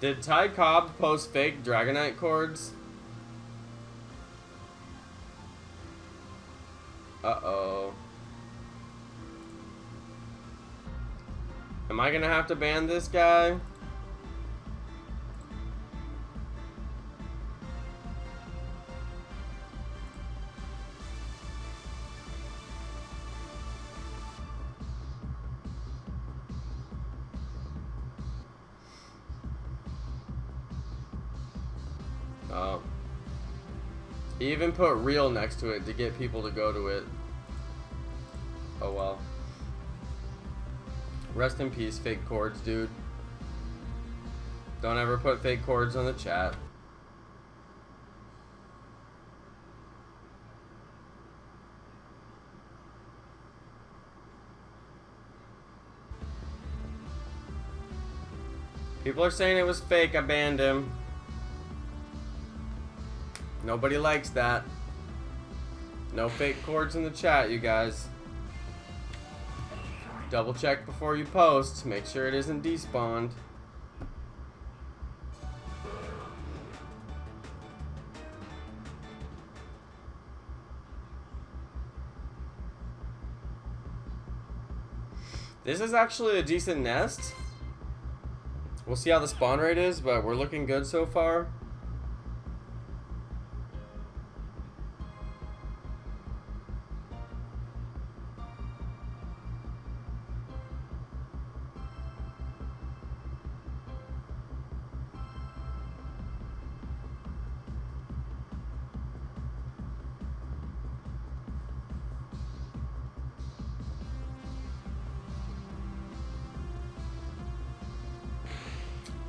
Did Ty Cobb post fake Dragonite chords? Uh-oh. Am I gonna have to ban this guy? Oh. He even put real next to it to get people to go to it. Oh well. Rest in peace, fake chords, dude. Don't ever put fake chords on the chat. People are saying it was fake. I banned him. Nobody likes that. No fake chords in the chat, you guys. Double check before you post. Make sure it isn't despawned. This is actually a decent nest. We'll see how the spawn rate is, but we're looking good so far.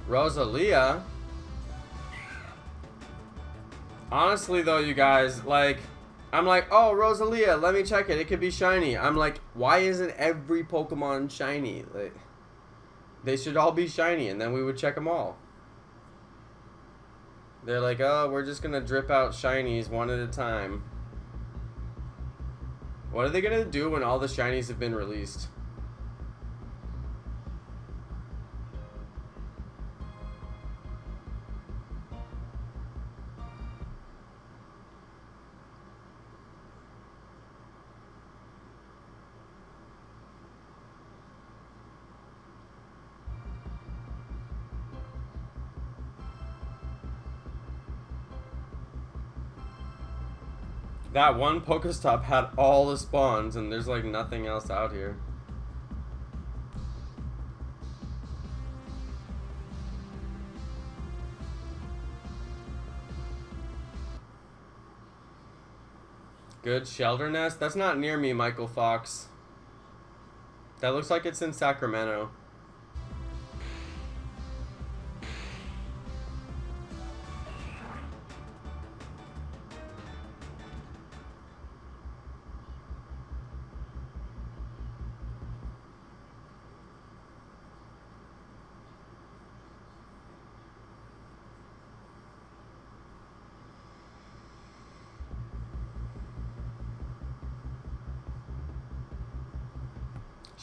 Rosalia? Honestly though, you guys, like, I'm like, oh, Rosalia, let me check it. It could be shiny. I'm like, why isn't every Pokemon shiny? Like, they should all be shiny, and then we would check them all. They're like, oh, we're just gonna drip out shinies one at a time. What are they gonna do when all the shinies have been released? That one Pokestop had all the spawns, and there's like nothing else out here. Good shelter nest? That's not near me, Michael Fox. That looks like it's in Sacramento.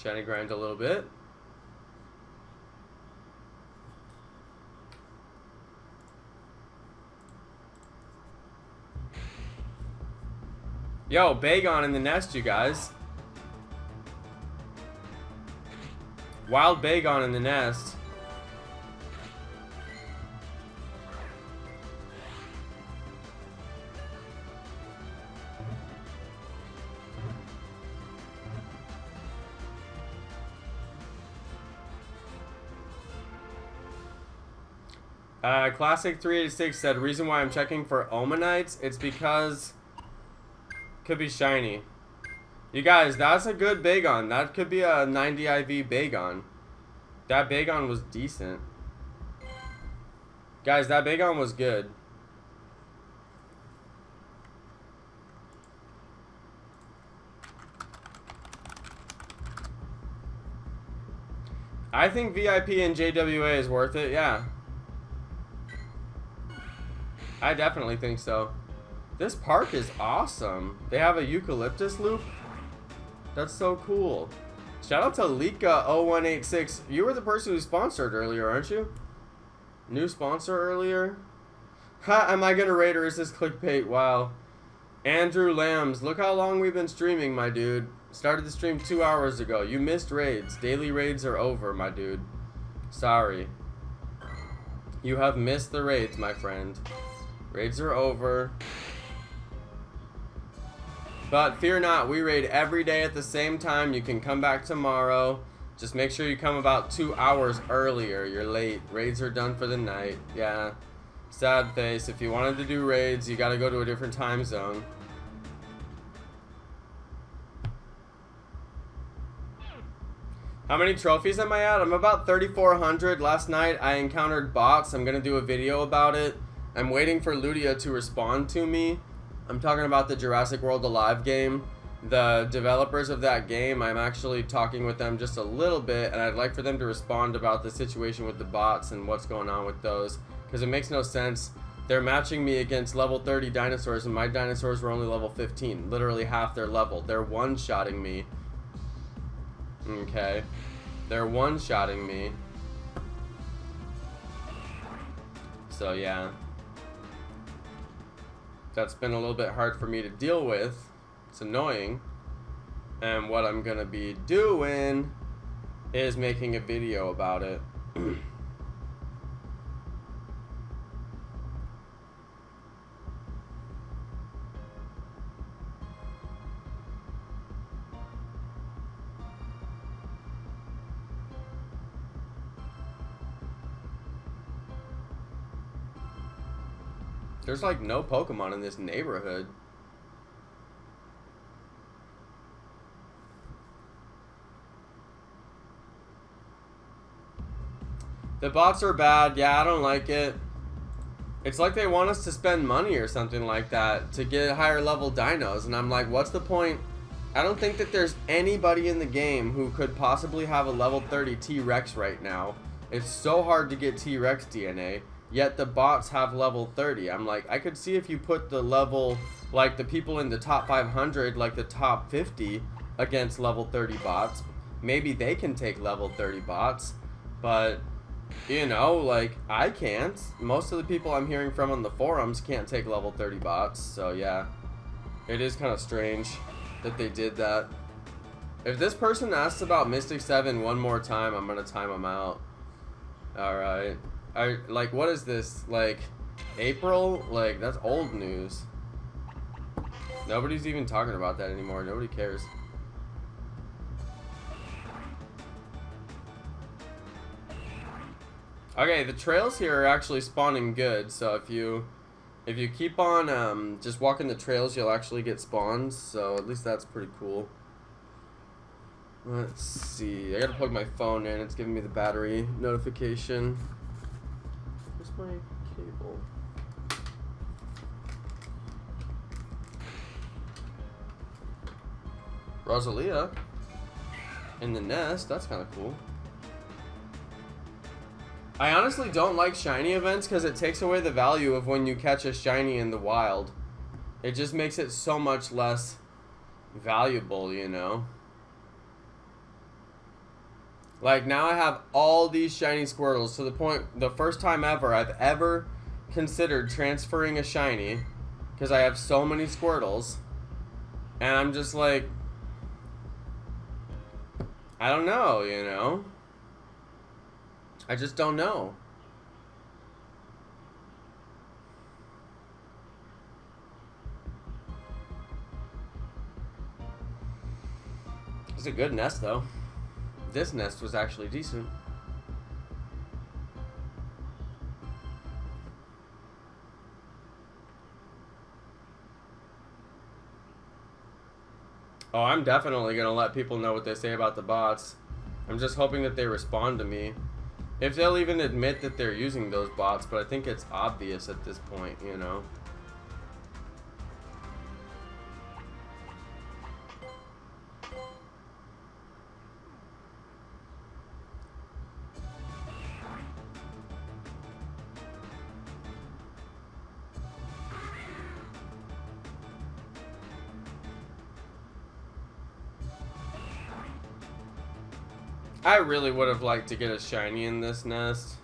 Shiny grind a little bit. Yo, Bagon in the nest, you guys. Wild Bagon in the nest. Classic 386 said, reason why I'm checking for Omanites, it's because could be shiny. You guys, that's a good Bagon. That could be a 90 IV Bagon. That Bagon was decent. Guys, that Bagon was good. I think VIP and JWA is worth it, yeah. I definitely think so. This park is awesome. They have a eucalyptus loop. That's so cool. Shout out to Lika0186. You were the person who sponsored earlier, aren't you? New sponsor earlier? Ha, am I gonna raid or is this clickbait? Wow. Andrew Lambs, look how long we've been streaming, my dude. Started the stream 2 hours ago. You missed raids. Daily raids are over, my dude. Sorry. You have missed the raids, my friend. Raids are over. But fear not, we raid every day at the same time. You can come back tomorrow. Just make sure you come about 2 hours earlier. You're late. Raids are done for the night. Yeah. Sad face. If you wanted to do raids, you gotta go to a different time zone. How many trophies am I at? I'm about 3,400. Last night I encountered bots. I'm gonna do a video about it. I'm waiting for Ludia to respond to me. I'm talking about the Jurassic World Alive game. The developers of that game, I'm actually talking with them just a little bit, and I'd like for them to respond about the situation with the bots and what's going on with those, because it makes no sense. They're matching me against level 30 dinosaurs, and my dinosaurs were only level 15, literally half their level. They're one-shotting me. Okay. They're one-shotting me. So yeah. That's been a little bit hard for me to deal with. It's annoying. And what I'm gonna be doing is making a video about it. There's like no Pokemon in this neighborhood. The bots are bad. Yeah, I don't like it. It's like they want us to spend money or something like that to get higher level dinos. And I'm like, what's the point? I don't think that there's anybody in the game who could possibly have a level 30 T-Rex right now. It's so hard to get T-Rex DNA, yet the bots have level 30. I'm like, I could see if you put the level, like the people in the top 500, like the top 50 against level 30 bots. Maybe they can take level 30 bots, but you know, like I can't. Most of the people I'm hearing from on the forums can't take level 30 bots, so yeah. It is kind of strange that they did that. If this person asks about Mystic 7 one more time, I'm gonna time them out. Alright. Like, what is this? Like, April? Like, that's old news. Nobody's even talking about that anymore. Nobody cares. Okay, the trails here are actually spawning good, so if you keep on just walking the trails, you'll actually get spawns, so at least that's pretty cool. Let's see, I gotta plug my phone in, it's giving me the battery notification. Where's my cable? Rosalia in the nest, that's kind of cool. I honestly don't like shiny events because it takes away the value of when you catch a shiny in the wild. It just makes it so much less valuable, you know? Like, now I have all these shiny Squirtles to the point, the first time ever I've ever considered transferring a shiny because I have so many Squirtles. And I'm just like, I don't know, you know? I just don't know. It's a good nest, though. This nest was actually decent. Oh, I'm definitely gonna let people know what they say about the bots. I'm just hoping that they respond to me. If they'll even admit that they're using those bots, but I think it's obvious at this point, you know. I really would have liked to get a shiny in this nest.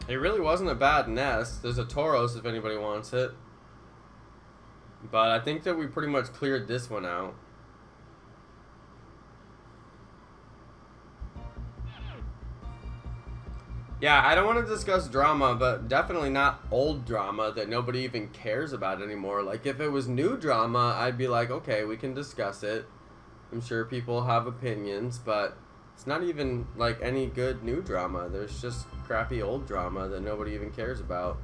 It really wasn't a bad nest. There's a Tauros if anybody wants it. But I think that we pretty much cleared this one out. Yeah, I don't want to discuss drama, but definitely not old drama that nobody even cares about anymore. Like, if it was new drama, I'd be like, okay, we can discuss it. I'm sure people have opinions, but it's not even, like, any good new drama. There's just crappy old drama that nobody even cares about.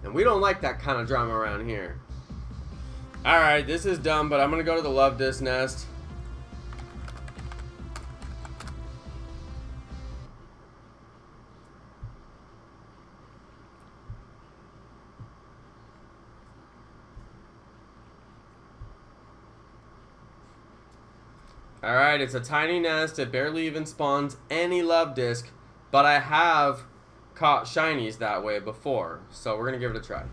And we don't like that kind of drama around here. Alright, this is dumb, but I'm going to go to the Love Disc nest. Alright, it's a tiny nest. It barely even spawns any Love Disc, but I have caught shinies that way before, so we're gonna give it a try.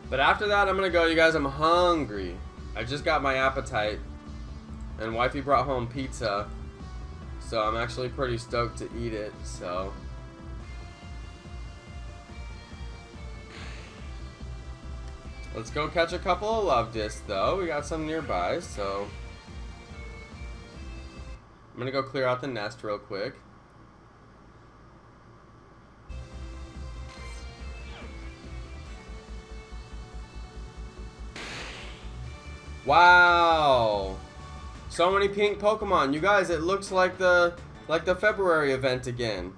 But after that, I'm gonna go, you guys. I'm hungry. I just got my appetite, and wifey brought home pizza, so I'm actually pretty stoked to eat it. So let's go catch a couple of Love Discs, though. We got some nearby, so I'm gonna go clear out the nest real quick. Wow! So many pink Pokemon. You guys, it looks like the February event again.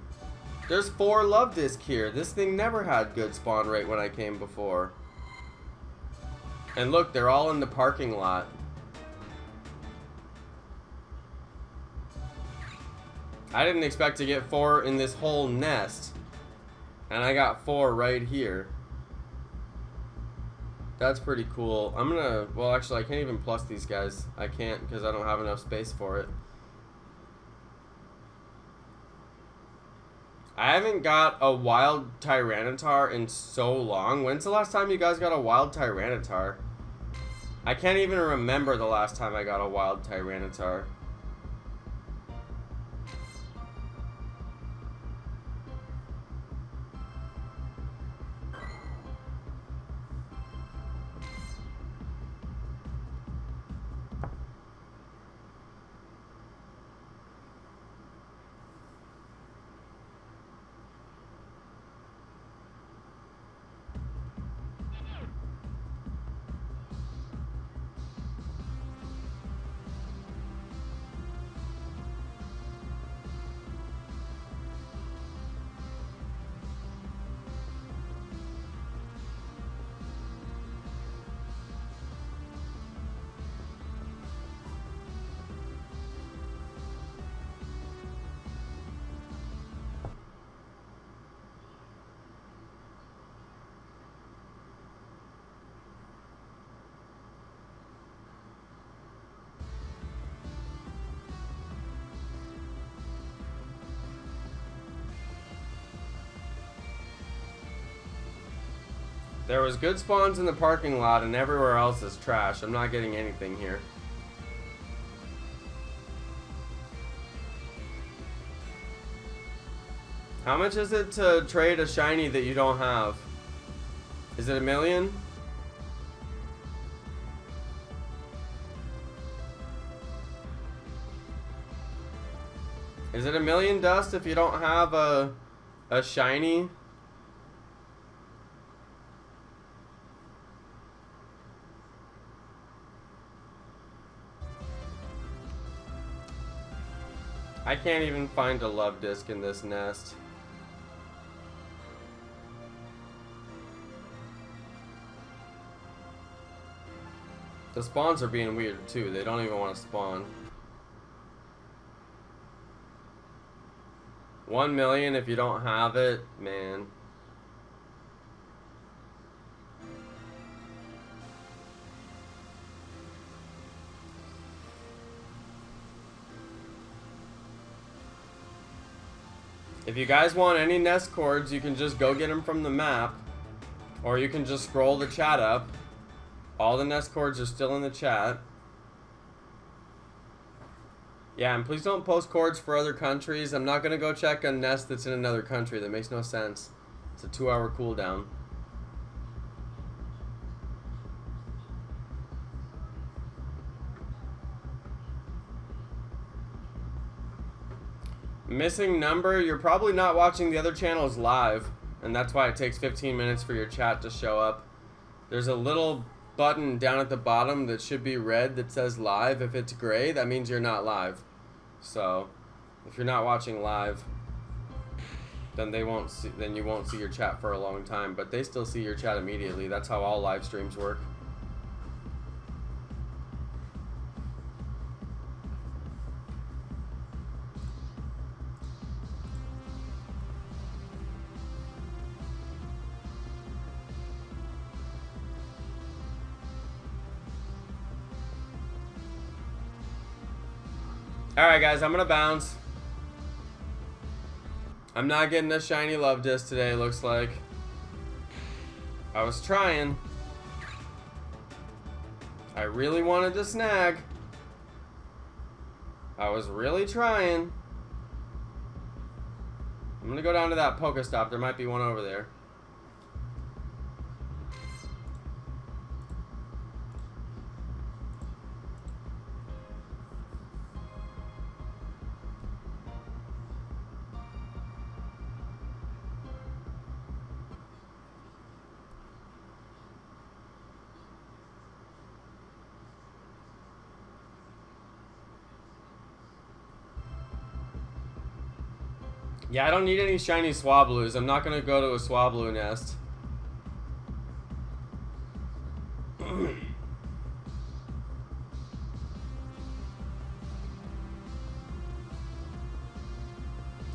There's 4 Love Disc here. This thing never had good spawn rate when I came before. And look, they're all in the parking lot. I didn't expect to get 4 in this whole nest. And I got 4 right here. That's pretty cool. I'm gonna, well actually I can't even plus these guys. I can't because I don't have enough space for it. I haven't got a wild Tyranitar in so long. When's the last time you guys got a wild Tyranitar? I can't even remember the last time I got a wild Tyranitar. There was good spawns in the parking lot and everywhere else is trash. I'm not getting anything here. How much is it to trade a shiny that you don't have? Is it $1 million? Is it $1 million dust if you don't have a shiny? I can't even find a love disc in this nest. The spawns are being weird too. They don't even want to spawn. 1 million if you don't have it, man. If you guys want any nest cords, you can just go get them from the map. Or you can just scroll the chat up. All the nest cords are still in the chat. Yeah, and please don't post cords for other countries. I'm not going to go check a nest that's in another country. That makes no sense. It's a 2-hour cooldown. Missing number, you're probably not watching the other channels live, and that's why it takes 15 minutes for your chat to show up. There's a little button down at the bottom that should be red that says live. If it's gray, that means you're not live. So, if you're not watching live, then you won't see your chat for a long time, but they still see your chat immediately. That's how all live streams work. Alright guys, I'm gonna bounce. I'm not getting a shiny love disc today, looks like. I was trying. I really wanted to snag. I was really trying. I'm gonna go down to that Pokestop. There might be one over there. Yeah, I don't need any shiny Swablues. I'm not gonna go to a Swablu nest.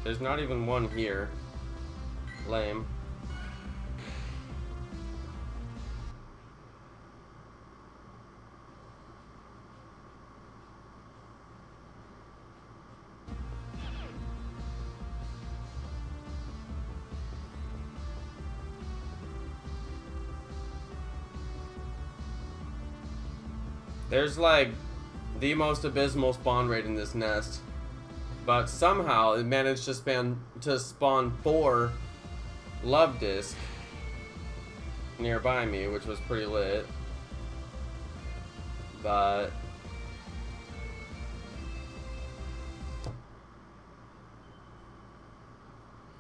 There's not even one here. Lame. There's like the most abysmal spawn rate in this nest, but somehow it managed to spawn 4 love disc nearby me, which was pretty lit. But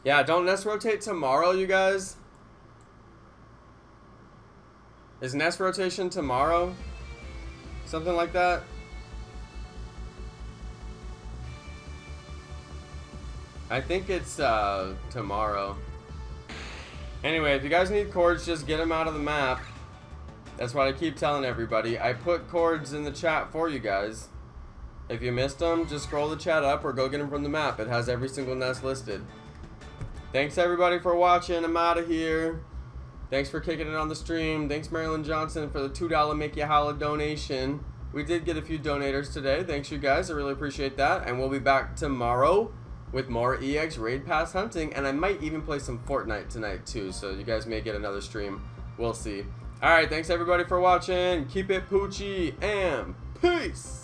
yeah, don't nest rotate tomorrow, you guys. Is nest rotation tomorrow? Something like that. I think it's tomorrow. Anyway, if you guys need cords, just get them out of the map. That's what I keep telling everybody. I put cords in the chat for you guys. If you missed them, just scroll the chat up or go get them from the map. It has every single nest listed. Thanks everybody for watching. I'm out of here. Thanks for kicking it on the stream. Thanks Marilyn Johnson for the $2 Make You Holla donation. We did get a few donators today. Thanks you guys. I really appreciate that. And we'll be back tomorrow with more EX Raid Pass hunting. And I might even play some Fortnite tonight too. So you guys may get another stream. We'll see. Alright, thanks everybody for watching. Keep it Poochie and peace.